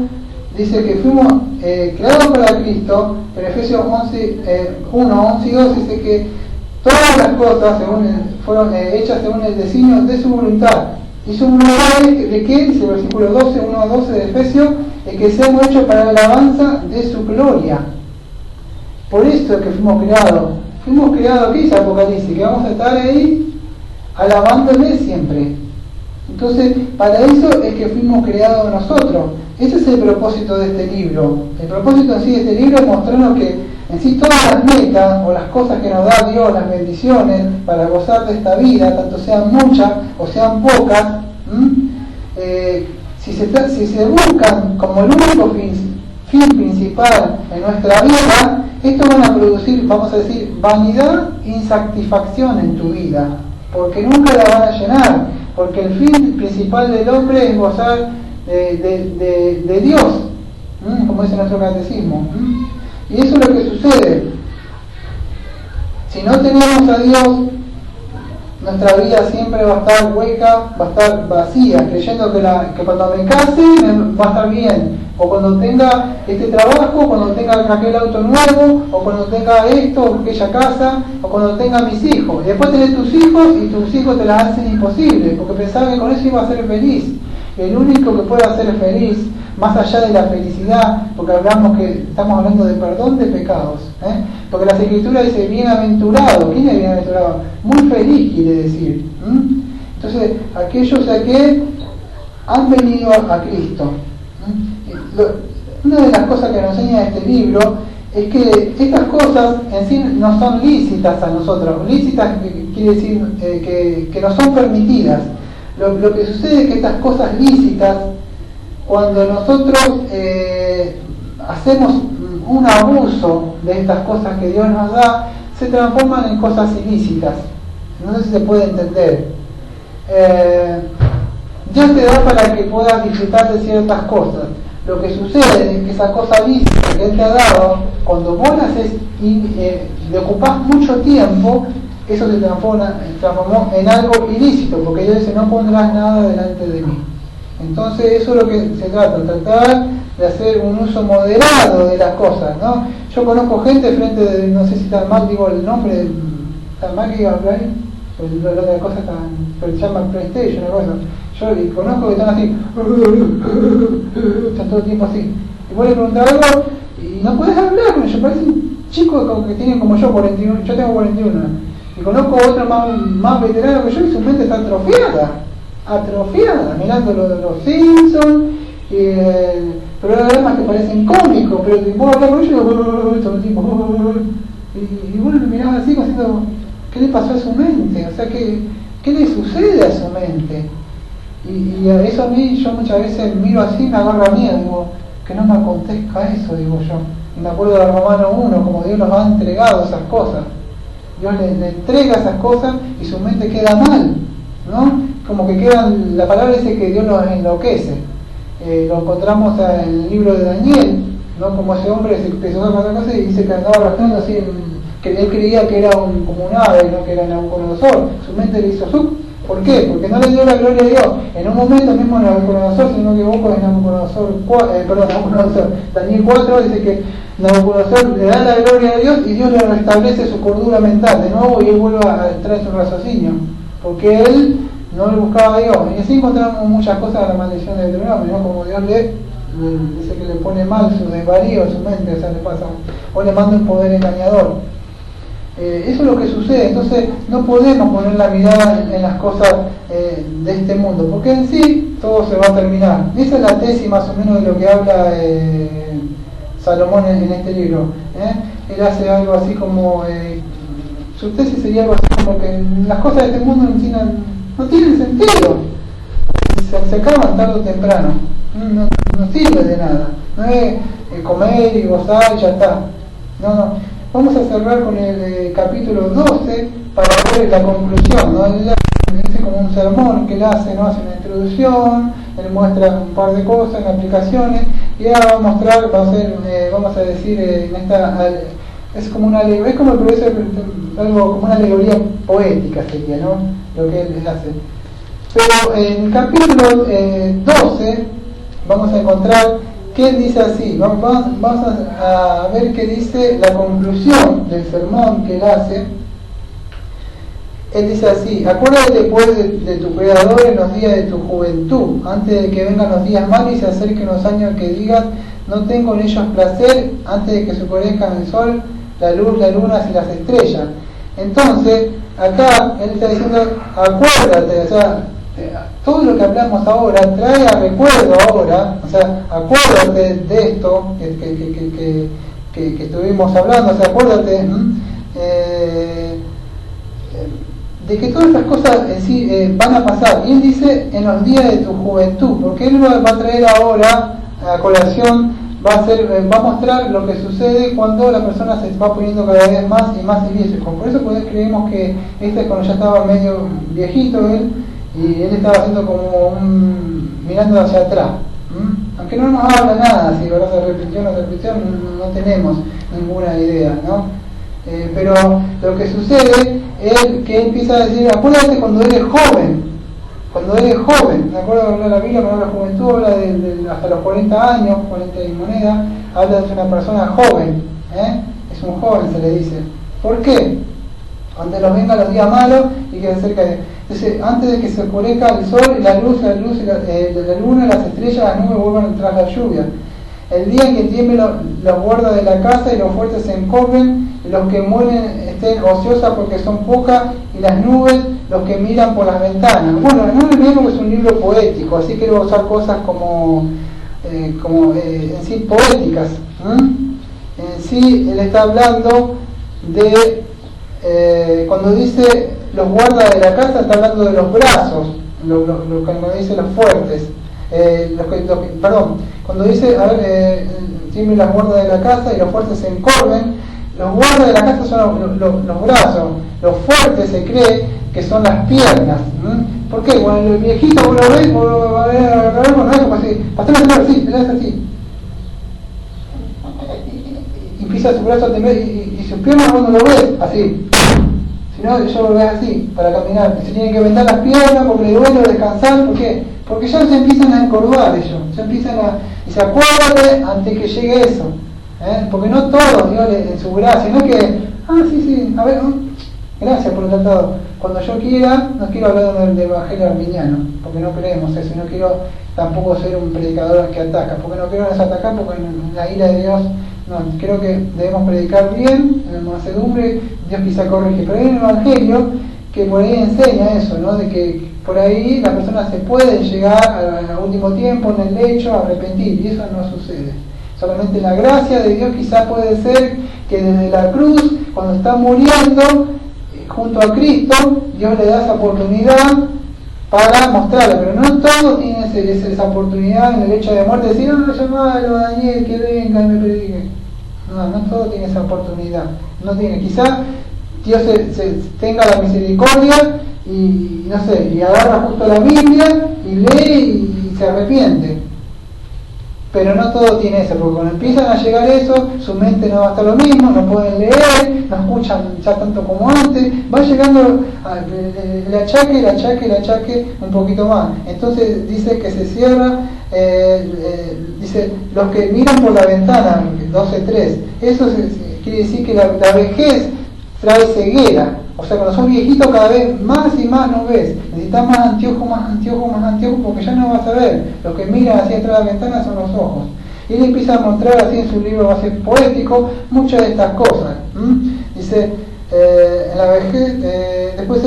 dice que fuimos creados para Cristo, pero Efesios 1, 11 y 12 dice que todas las cosas fueron hechas según el designio de su voluntad. ¿Y su voluntad de qué? Dice el versículo 12, 1 a 12 de Efesios, es que seamos hechos para la alabanza de su gloria. Por eso es que fuimos creados. Fuimos creados, ¿qué dice Apocalipsis? Que vamos a estar ahí alabándole siempre. Entonces, para eso es que fuimos creados nosotros. Ese es el propósito de este libro. El propósito en sí de este libro es mostrarnos que en sí todas las metas o las cosas que nos da Dios, las bendiciones para gozar de esta vida, tanto sean muchas o sean pocas, si se buscan como el único fin principal en nuestra vida, esto van a producir, vamos a decir, vanidad e insatisfacción en tu vida, porque nunca la van a llenar, porque el fin principal del hombre es gozar de Dios, como dice nuestro catecismo. Y eso es lo que sucede. Si no tenemos a Dios, nuestra vida siempre va a estar hueca, va a estar vacía, creyendo que cuando me case va a estar bien, o cuando tenga este trabajo, cuando tenga aquel auto nuevo, o cuando tenga esto, o aquella casa, o cuando tenga mis hijos. Y después tenés tus hijos y tus hijos te las hacen imposible, porque pensaba que con eso iba a ser feliz. El único que puede hacer feliz, más allá de la felicidad, porque estamos hablando de perdón de pecados, porque las Escrituras dice bienaventurado. ¿Quién es bienaventurado? Muy feliz quiere decir. Entonces, aquellos que han venido a Cristo. Una de las cosas que nos enseña este libro es que estas cosas en sí no son lícitas a nosotros. Lícitas quiere decir que no son permitidas. Lo que sucede es que estas cosas lícitas, cuando nosotros hacemos un abuso de estas cosas que Dios nos da, se transforman en cosas ilícitas. No sé si se puede entender. Dios te da para que puedas disfrutar de ciertas cosas. Lo que sucede es que esa cosa lícita que Él te ha dado, cuando vos la haces y le ocupás mucho tiempo, eso se transformó en algo ilícito, porque Dios dice: no pondrás nada delante de mí. Entonces eso es lo que se trata, tratar de hacer un uso moderado de las cosas, ¿no? Yo conozco gente frente de, no sé si está mal, digo el nombre, está mal que diga Play, la otra cosa está, pero se llama PlayStation o algo. Yo conozco que están así, están todo el tiempo así. Y vos le preguntás algo y no podés hablar con ellos, parecen chicos que tienen como yo, 41, yo tengo 41. Y conozco otro más veterano que yo y su mente está atrofiada, mirando los Simpsons, programas que parecen cómicos, pero vos hablas con ellos y todo el tiempo, y vos lo mirás así como diciendo: ¿qué le pasó a su mente? O sea, ¿qué le sucede a su mente? Y a eso a mí, yo muchas veces miro así, me agarra miedo, digo, que no me acontezca eso, digo yo. Y me acuerdo de Romano 1, como Dios nos ha entregado esas cosas. Dios le entrega esas cosas y su mente queda mal, ¿no? Como que quedan, la palabra dice que Dios nos enloquece. Lo encontramos en el libro de Daniel, ¿no? Como ese hombre se empezó a hacer cosas y dice que andaba arrastrando así, que él creía que era como un ave, ¿no? Que era Nabucodonosor. Su mente le hizo sub. ¿Por qué? Porque no le dio la gloria a Dios. En un momento mismo Nabucodonosor, si no me equivoco, es Nabucodonosor, Daniel 4 dice que Nabucodonosor le da la gloria a Dios y Dios le restablece su cordura mental de nuevo y él vuelve a entrar en su raciocinio. Porque él no le buscaba a Dios. Y así encontramos muchas cosas de la maldición de Deuteronomio, ¿no? Como Dios dice que le pone mal su desvarío, su mente, o sea, le pasa, o le manda un poder engañador. Eso es lo que sucede. Entonces no podemos poner la mirada en las cosas de este mundo, porque en sí todo se va a terminar. Esa es la tesis más o menos de lo que habla Salomón en este libro. Él hace algo así como, su tesis sería algo así como que las cosas de este mundo no tienen sentido, se acaban tarde o temprano, no sirve de nada, no es comer y gozar y ya está. No. Vamos a cerrar con el capítulo 12 para ver la conclusión, ¿no? Él hace como un sermón que él hace, ¿no? Hace una introducción, él muestra un par de cosas, aplicaciones, y ahora va a mostrar, vamos a decir, es como una alegoría, es como algo como una alegoría poética sería, ¿no? Lo que él hace. Pero en el capítulo 12 vamos a encontrar que él dice así. Vamos a ver qué dice la conclusión del sermón que él hace. Él dice así: acuérdate pues de tu Creador en los días de tu juventud, antes de que vengan los días malos y se acerquen los años que digas no tengo en ellos placer, antes de que se oscurezcan el sol, la luz, las lunas y las estrellas. Entonces acá él está diciendo: acuérdate, o sea, todo lo que hablamos ahora trae a recuerdo ahora, o sea, acuérdate de esto que estuvimos hablando, o sea, acuérdate de que todas estas cosas en sí van a pasar. Y él dice en los días de tu juventud, porque él va a traer ahora a colación, va a mostrar lo que sucede cuando la persona se va poniendo cada vez más y más viejo. Por eso pues creemos que este es cuando ya estaba medio viejito él, y él estaba haciendo como mirando hacia atrás, aunque no nos habla nada si ahora se arrepintió o no se arrepintió, no tenemos ninguna idea, ¿no? Pero lo que sucede es que él empieza a decir: acuérdate cuando eres joven, ¿de acuerdo? Habla la Biblia, cuando habla de juventud, habla de hasta los 40 años, 40 y moneda, habla de una persona joven, es un joven, se le dice. ¿Por qué? Cuando los vengan los días malos y que se acerca de... Entonces, antes de que se oscurezca el sol, la luz y la luna, las estrellas, las nubes vuelvan tras la lluvia. El día en que tiemblen los guardas de la casa y los fuertes se encobren, y los que mueren estén ociosas porque son pocas, y las nubes los que miran por las ventanas. Bueno, no olvidemos que es un libro poético, así que él va a usar cosas como en sí poéticas. En sí él está hablando de cuando dice los guardas de la casa, está hablando de los brazos, cuando dice los fuertes, cuando dice siempre las guardas de la casa y los fuertes se encorven. Los guardas de la casa son los brazos, los fuertes se cree que son las piernas. ¿Por qué? Cuando el viejito vos lo ves, pastor así, y pisa su brazo y sus piernas vos no lo ves así. Si no, yo lo veo así, para caminar. Se tienen que vendar las piernas porque le duele descansar. ¿Por qué? Porque ya se empiezan a encorvar ellos, y se acuerdan antes que llegue eso. Porque no todo Dios en su gracia, no es que, sí, a ver, gracias por el tratado. Cuando yo quiera, no quiero hablar del evangelio arminiano, porque no creemos eso, y no quiero tampoco ser un predicador que ataca, porque no quiero desatacar, porque en la ira de Dios, no, creo que debemos predicar bien, en la mansedumbre, Dios quizá corrige, pero hay un evangelio que por ahí enseña eso, ¿no? De que por ahí las personas se pueden llegar al último tiempo en el lecho a arrepentir, y eso no sucede. Solamente la gracia de Dios quizá puede ser que desde la cruz, cuando está muriendo junto a Cristo, Dios le da esa oportunidad para mostrarla, pero no todo tiene esa oportunidad en el hecho de muerte de decir, llamalo a Daniel que venga y me predique. No todo tiene esa oportunidad. No tiene, quizá Dios se tenga la misericordia y no sé, y agarra justo la Biblia y lee y se arrepiente. Pero no todo tiene eso, porque cuando empiezan a llegar eso, su mente no va a estar lo mismo, no pueden leer, no escuchan ya tanto como antes, va llegando el achaque un poquito más. Entonces dice que se cierra, dice, los que miran por la ventana, 12:3, eso quiere decir que la vejez trae ceguera. O sea, cuando sos viejito cada vez más y más no ves. Necesitas más anteojos, porque ya no vas a ver. Lo que miran hacia atrás de la ventana son los ojos. Y él empieza a mostrar así en su libro base poético muchas de estas cosas. Dice, en la vejez, después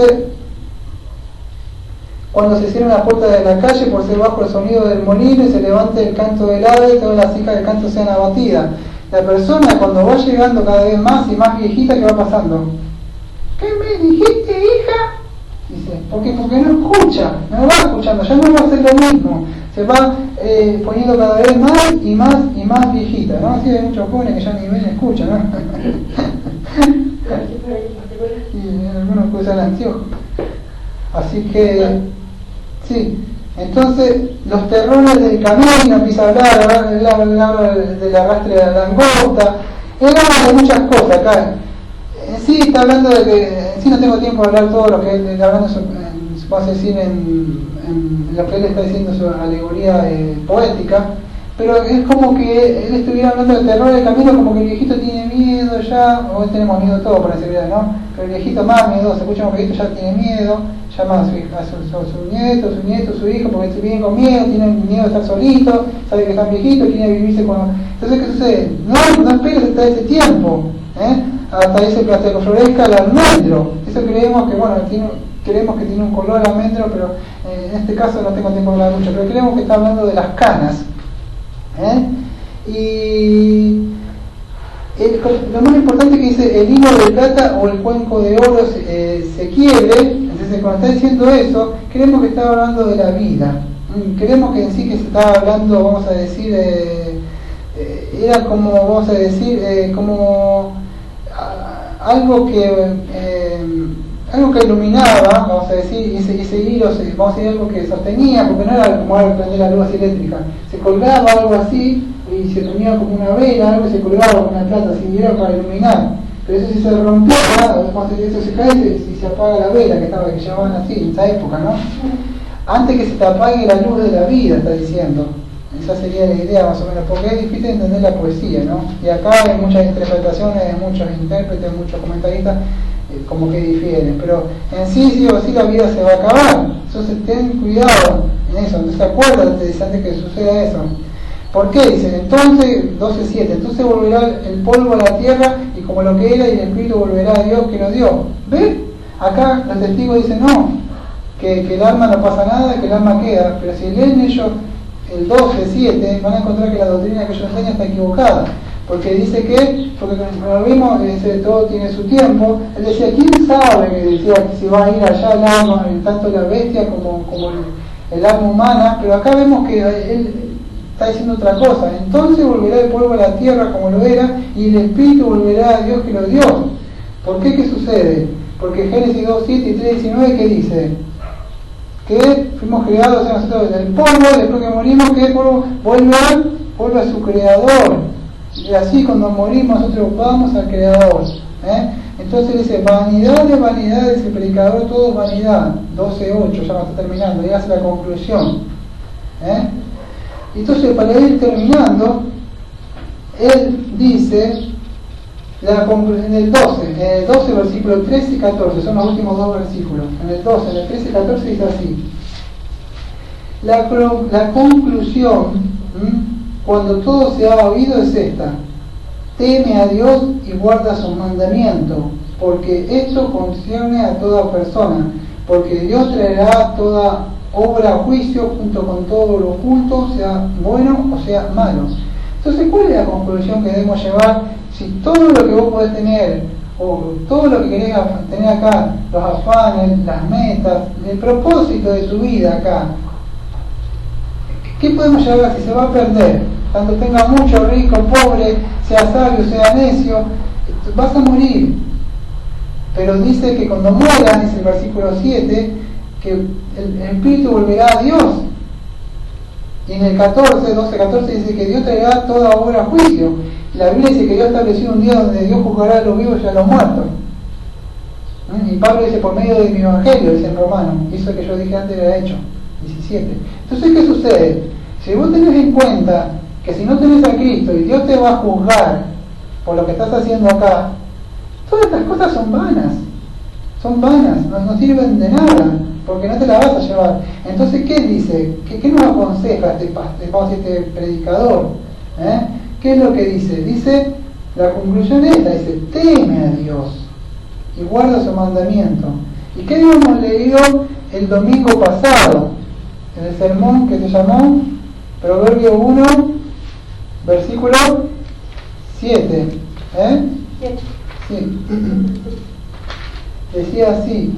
cuando se cierra la puerta de la calle por ser bajo el sonido del molino y se levante el canto del ave, todas las hijas del canto sean abatidas. La persona cuando va llegando cada vez más y más viejita, ¿qué va pasando? ¿Qué me dijiste, hija? Dice, porque no escucha, no va escuchando, ya no va a hacer lo mismo, se va poniendo cada vez más y más viejita, ¿no? Así hay muchos jóvenes que ya ni ven ni escuchan, ¿no? Y algunos que usan anteojos. Así que, sí, entonces los terrores del camino, empieza a hablar del arrastre de la langosta, él habla de muchas cosas acá. Sí, está hablando de que, sí no tengo tiempo de hablar todo lo que él está hablando, se puede decir en lo que él está diciendo su alegoría poética, pero es como que él estuviera hablando del terror del camino, como que el viejito tiene miedo ya, hoy tenemos miedo todo por decir verdad, ¿no? Pero el viejito más miedoso, escucha un viejito ya tiene miedo, llama a su nieto, su hijo, porque se viene con miedo, tiene miedo de estar solito, sabe que están viejitos, quiere vivirse con... Entonces, ¿qué sucede? No esperes hasta ese tiempo, hasta que florezca el almendro. Eso creemos que, bueno, creemos que tiene un color almendro, pero en este caso no tengo tiempo de hablar mucho, pero creemos que está hablando de las canas. Y lo más importante que dice, el hilo de plata o el cuenco de oro se quiebre. Entonces, cuando está diciendo eso, creemos que está hablando de la vida. Creemos que en sí que se estaba hablando, vamos a decir, era como, vamos a decir, como algo que iluminaba, vamos a decir, y ese hilo, vamos a decir, algo que sostenía, porque no era como algo prender la luz eléctrica, se colgaba algo así y se ponía como una vela, algo se colgaba con una plata así, y era para iluminar. Pero eso si se rompía, vamos a decir, eso se cae y se apaga la vela, que llamaban así en esa época, ¿no? Antes que se te apague la luz de la vida, está diciendo. Esa sería la idea más o menos, porque es difícil entender la poesía, ¿no? Y acá hay muchas interpretaciones, muchos intérpretes, muchos comentaristas, como que difieren, pero en sí o sí la vida se va a acabar. Entonces ten cuidado en eso, entonces acuérdate, dice, antes que suceda eso. ¿Por qué? Dice, entonces, 12:7, entonces volverá el polvo a la tierra y como lo que era, y el espíritu volverá a Dios que lo dio. ¿Ves? Acá los testigos dicen no, que el alma no pasa nada, que el alma queda, pero si leen ellos el 12:7 van a encontrar que la doctrina que ellos enseñan está equivocada, porque dice que, porque como vimos, todo tiene su tiempo. Él decía, ¿quién sabe? Que decía que si va a ir allá el alma, tanto la bestia como el alma humana, pero acá vemos que él está diciendo otra cosa. Entonces volverá el polvo a la tierra como lo era, y el espíritu volverá a Dios que lo dio. ¿Por qué? ¿Qué sucede? Porque Génesis 2:7 y 3:19, ¿qué dice? Que fuimos creados nosotros del polvo, y después que morimos, que el polvo vuelve a su creador. Y así cuando morimos nosotros vamos al creador. Entonces dice, vanidad de vanidades, el predicador todo es vanidad. 12:8, ya no está terminando, ya hace la conclusión. Entonces, para ir terminando, él dice, en el 12 versículos 13 y 14, son los últimos dos versículos. En el 12, en el 13 y 14 dice así: la conclusión, cuando todo se ha oído, es esta: teme a Dios y guarda sus mandamientos, porque esto concierne a toda persona, porque Dios traerá toda obra a juicio junto con todo lo oculto, sea bueno o sea malo. Entonces, ¿cuál es la conclusión que debemos llevar? Si todo lo que vos podés tener, o todo lo que querés tener acá, los afanes, las metas, el propósito de tu vida acá, ¿qué podemos llevar si se va a perder? Tanto tenga mucho, rico, pobre, sea sabio, sea necio, vas a morir. Pero dice que cuando mueras, dice el versículo 7, que el espíritu volverá a Dios. Y en el 12:14 dice que Dios traerá toda obra a juicio. Y la Biblia dice que Dios estableció un día donde Dios juzgará a los vivos y a los muertos. Y Pablo dice, por medio de mi evangelio, dice en Romanos, eso que yo dije antes era hecho, 17. Entonces, ¿qué sucede? Si vos tenés en cuenta que si no tenés a Cristo y Dios te va a juzgar por lo que estás haciendo acá, todas estas cosas son vanas, no sirven de nada, porque no te la vas a llevar. Entonces, ¿qué dice? ¿Qué nos aconseja este predicador? ¿Qué es lo que dice? Dice, la conclusión es esta, dice, teme a Dios y guarda su mandamiento. ¿Y qué habíamos leído el domingo pasado? En el sermón que se llamó Proverbio 1, versículo 7. Sí. Decía así: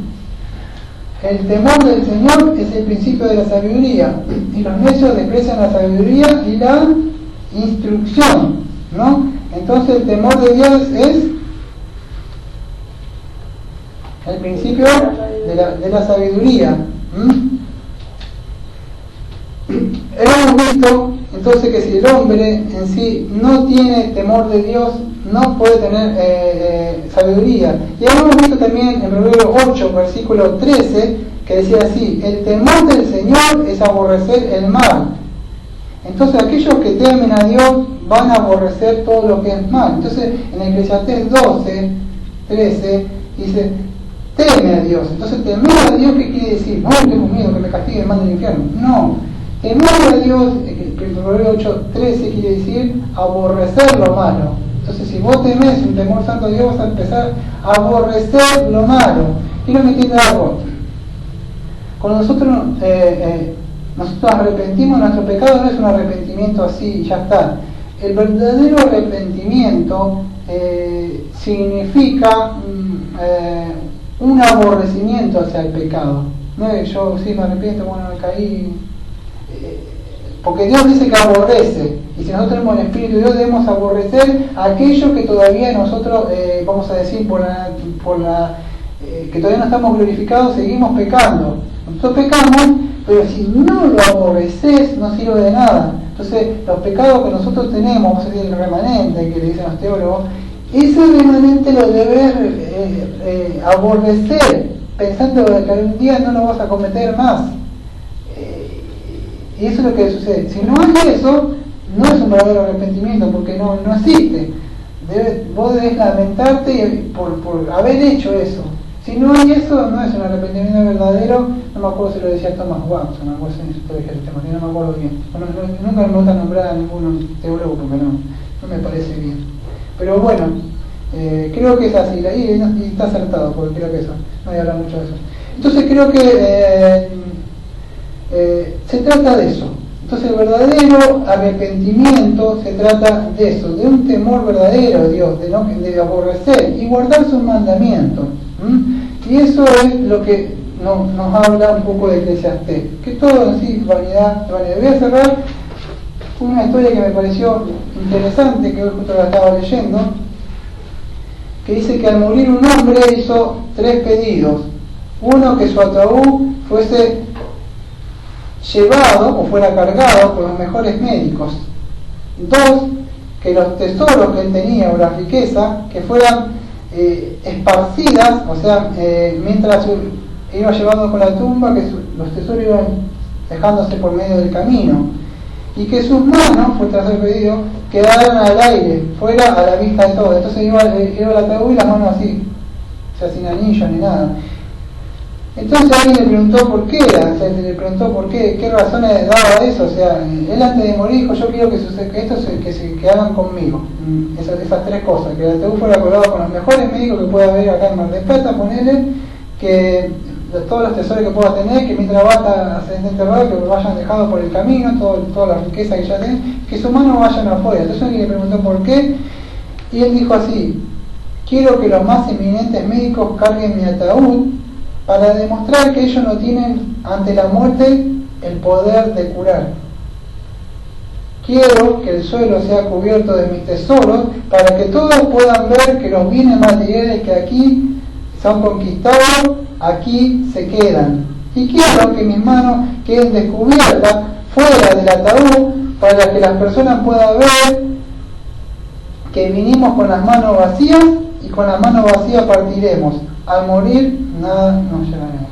el temor del Señor es el principio de la sabiduría, y los necios desprecian la sabiduría y la instrucción, ¿no? Entonces el temor de Dios es el principio de la sabiduría. Hemos visto entonces que si el hombre en sí no tiene temor de Dios, no puede tener sabiduría. Y hemos visto también en Proverbio 8, versículo 13, que decía así: el temor del Señor es aborrecer el mal. Entonces aquellos que temen a Dios van a aborrecer todo lo que es mal. Entonces en Eclesiastés 12, 13 dice, teme a Dios. Entonces temer a Dios, ¿qué quiere decir? No, tengo miedo que me castigue y me mande al infierno. No, temer a Dios, que en Proverbio 8, 13 quiere decir aborrecer lo malo. Entonces si vos temés un temor santo a Dios, vas a empezar a aborrecer lo malo. Quiero meterle algo. Cuando nosotros arrepentimos, nuestro pecado no es un arrepentimiento así y ya está. El verdadero arrepentimiento significa un aborrecimiento hacia el pecado. No es yo sí me arrepiento, bueno, me caí. Porque Dios dice que aborrece, y si nosotros tenemos el Espíritu de Dios, debemos aborrecer a aquello que todavía nosotros, vamos a decir, que todavía no estamos glorificados, seguimos pecando. Nosotros pecamos, pero si no lo aborreces, no sirve de nada. Entonces, los pecados que nosotros tenemos, vamos a decir el remanente, que le dicen los teólogos, ese remanente lo debes aborrecer, pensando que algún día no lo vas a cometer más. Y eso es lo que sucede. Si no hay eso, no es un verdadero arrepentimiento, porque no existe. Vos debes lamentarte por haber hecho eso. Si no hay eso, no es un arrepentimiento verdadero. No me acuerdo si lo decía Thomas Watson, no me acuerdo si esto dije el tema, no me acuerdo bien. Nunca me gusta nombrar a ningún teólogo porque no me parece bien. Pero bueno, Creo que es así, y está acertado, porque creo que eso, no voy a hablar mucho de eso. Entonces creo que se trata de eso. Entonces el verdadero arrepentimiento se trata de eso, de un temor verdadero a Dios, de aborrecer y guardar sus mandamientos. Y eso es lo que nos habla un poco de Eclesiastés, que todo en sí vanidad. Voy a cerrar con una historia que me pareció interesante, que hoy justo la estaba leyendo, que dice que al morir un hombre hizo 3 pedidos. Uno, que su ataúd fuese llevado o fuera cargado por los mejores médicos. 2, que los tesoros que él tenía o la riqueza que fueran esparcidas, o sea, mientras iba llevando con la tumba, que los tesoros iban dejándose por medio del camino, y que sus manos, fue el tercer pedido, quedaran al aire, fuera a la vista de todos. Entonces iba el ataúd y las manos así, o sea, sin anillo ni nada. Entonces alguien le preguntó por qué era, o sea, le preguntó por qué razones daba eso. O sea, él antes de morir dijo: yo quiero que hagan conmigo esas 3 cosas, que el ataúd fuera colgado con los mejores médicos que pueda haber acá en Mar del Plata, ponele, que todos los tesoros que pueda tener, que mientras va a ser enterrado, que lo vayan dejado por el camino, toda la riqueza que ya tiene, que sus manos vayan afuera. Entonces alguien le preguntó por qué, y él dijo así: quiero que los más eminentes médicos carguen mi ataúd, para demostrar que ellos no tienen ante la muerte el poder de curar. Quiero que el suelo sea cubierto de mis tesoros, para que todos puedan ver que los bienes materiales que aquí son conquistados, aquí se quedan. Y quiero que mis manos queden descubiertas fuera del ataúd, para que las personas puedan ver que vinimos con las manos vacías, y con las manos vacías partiremos. Al morir nada nos llevaremos.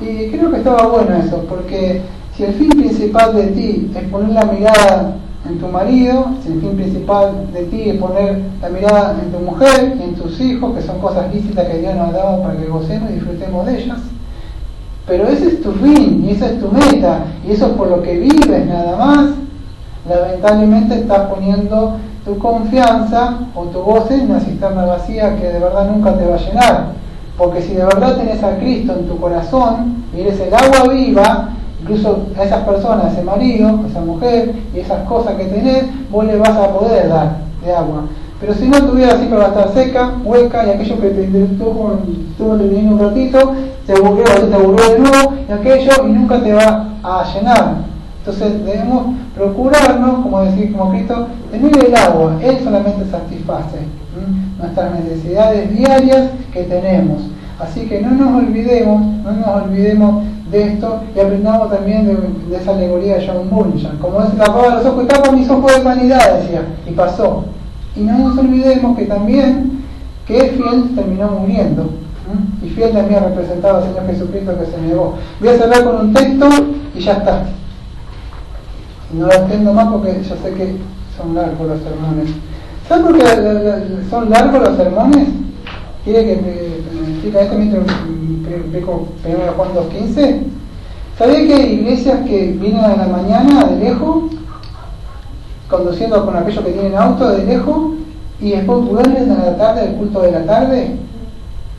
Y creo que estaba bueno eso, porque si el fin principal de ti es poner la mirada en tu marido, si el fin principal de ti es poner la mirada en tu mujer y en tus hijos, que son cosas lícitas que Dios nos ha dado para que gocemos y disfrutemos de ellas, pero ese es tu fin y esa es tu meta, y eso es por lo que vives nada más, lamentablemente estás poniendo tu confianza o tu goce en una cisterna vacía que de verdad nunca te va a llenar. Porque si de verdad tenés a Cristo en tu corazón y eres el agua viva, incluso a esas personas, a ese marido, a esa mujer y esas cosas que tenés, vos le vas a poder dar de agua. Pero si no, tu vida siempre va a estar seca, hueca, y aquello que te estuvo teniendo un ratito, te aburrió de nuevo, y aquello, y nunca te va a llenar. Entonces debemos procurarnos, como Cristo, tener el agua. Él solamente satisface nuestras necesidades diarias que tenemos. Así que no nos olvidemos de esto, y aprendamos también de esa alegoría de John Bunyan. Como es tapaba los ojos, tapa mis ojos de vanidad, decía, y pasó. Y no nos olvidemos que también que Fiel terminó muriendo. Y Fiel también representaba al Señor Jesucristo, que se negó. Voy a cerrar con un texto y ya está. No lo extiendo más porque yo sé que son largos los sermones. ¿Sabes por qué son largos los sermones? ¿Quiere que me explique esto mientras explico 1 Juan 2:15? ¿Sabía que hay iglesias que vienen a la mañana de lejos, conduciendo con aquellos que tienen auto de lejos, y después vuelven a la tarde, el culto de la tarde?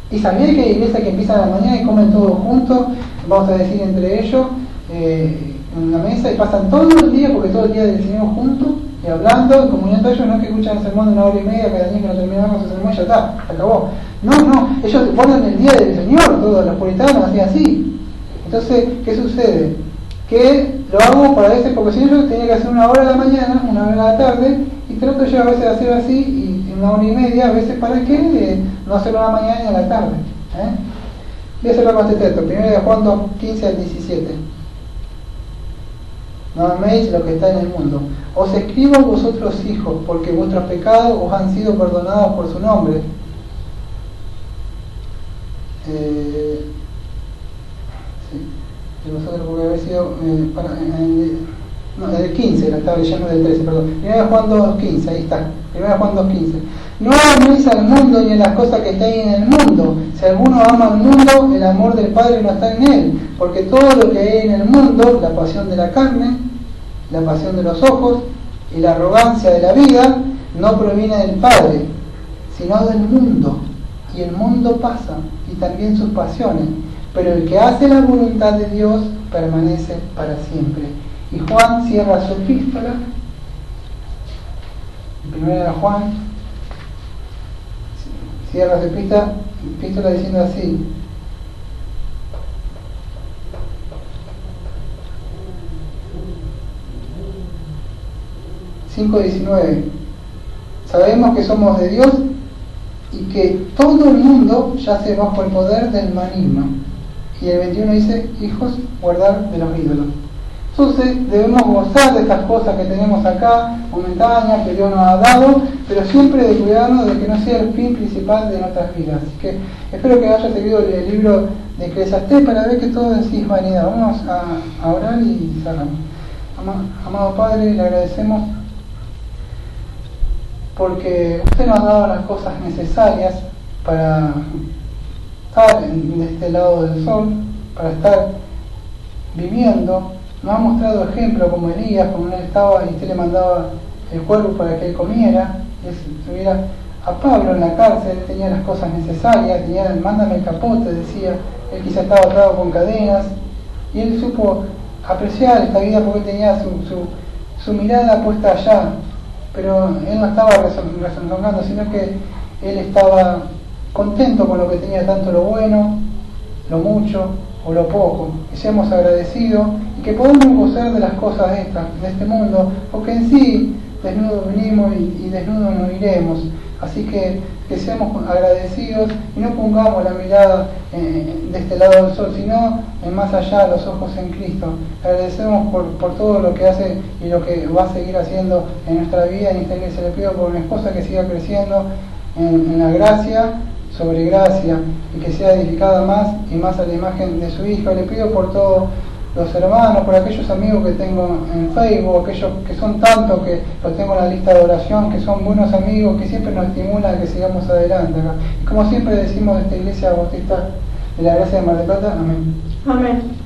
¿Y sabía que hay iglesias que empiezan a la mañana y comen todos juntos, vamos a decir entre ellos, en la mesa, y pasan todo el día, porque todo el día del Señor juntos y hablando, en comunión de ellos? No es que escuchan el sermón de 1 hora y media cada día que no terminamos su sermón y ya está, se acabó. No, ellos ponen el día del Señor, todos los puritanos hacían así. Entonces, ¿qué sucede? Que lo hago para veces, porque si no, yo tenía que hacer 1 hora a la mañana, 1 hora a la tarde, y trato yo a veces de hacer así, y 1 hora y media, a veces para qué, no hacerlo a la mañana y a la tarde. Voy a hacerlo con este texto, 1 Juan 2:15 al 17. No améis lo que está en el mundo. Os escribo a vosotros, hijos, porque vuestros pecados os han sido perdonados por su nombre. Sí, vosotros porque habéis sido el 15, la estaba leyendo del 13, perdón. 1 Juan 2:15, ahí está. 1 Juan 2:15. No améis al mundo ni en las cosas que están en el mundo. Si alguno ama al mundo, el amor del Padre no está en él. Porque todo lo que hay en el mundo, la pasión de la carne, la pasión de los ojos y la arrogancia de la vida, no proviene del Padre, sino del mundo. Y el mundo pasa, y también sus pasiones, pero el que hace la voluntad de Dios permanece para siempre. Y Juan cierra su epístola, primera de Juan, cierra su epístola diciendo así: (5:19) sabemos que somos de Dios y que todo el mundo yace bajo el poder del maligno. Y el 21 dice: hijos, guardar de los ídolos. Entonces debemos gozar de estas cosas que tenemos acá, momentáneas, que Dios nos ha dado, pero siempre de cuidarnos de que no sea el fin principal de nuestras vidas. Así que espero que hayas seguido el libro de Eclesiastés para ver que todo en sí es vanidad. Vamos a orar y cerramos. Amado Padre, le agradecemos porque usted nos ha dado las cosas necesarias para estar de este lado del sol, para estar viviendo. Nos ha mostrado ejemplos como Elías, como él estaba y usted le mandaba el cuervo para que él comiera. Estuviera a Pablo en la cárcel, él tenía las cosas necesarias, mándame el capote, decía. Él quizá estaba atado con cadenas y él supo apreciar esta vida porque él tenía su mirada puesta allá. Pero él no estaba rezongando, sino que él estaba contento con lo que tenía, tanto lo bueno, lo mucho o lo poco. Que seamos agradecidos y que podamos gozar de las cosas estas, de este mundo, porque en sí desnudos venimos y desnudos nos iremos. Así que seamos agradecidos y no pongamos la mirada de este lado del sol, sino en más allá, los ojos en Cristo. Agradecemos por todo lo que hace y lo que va a seguir haciendo en nuestra vida, en esta iglesia. Le pido por mi esposa que siga creciendo en la gracia sobre gracia y que sea edificada más y más a la imagen de su Hijo. Le pido por todos los hermanos, por aquellos amigos que tengo en Facebook, aquellos que son tantos que los tengo en la lista de oración, que son buenos amigos, que siempre nos estimulan a que sigamos adelante acá. Y como siempre decimos de esta iglesia bautista de la Gracia de Mar del Plata, amén. Amén.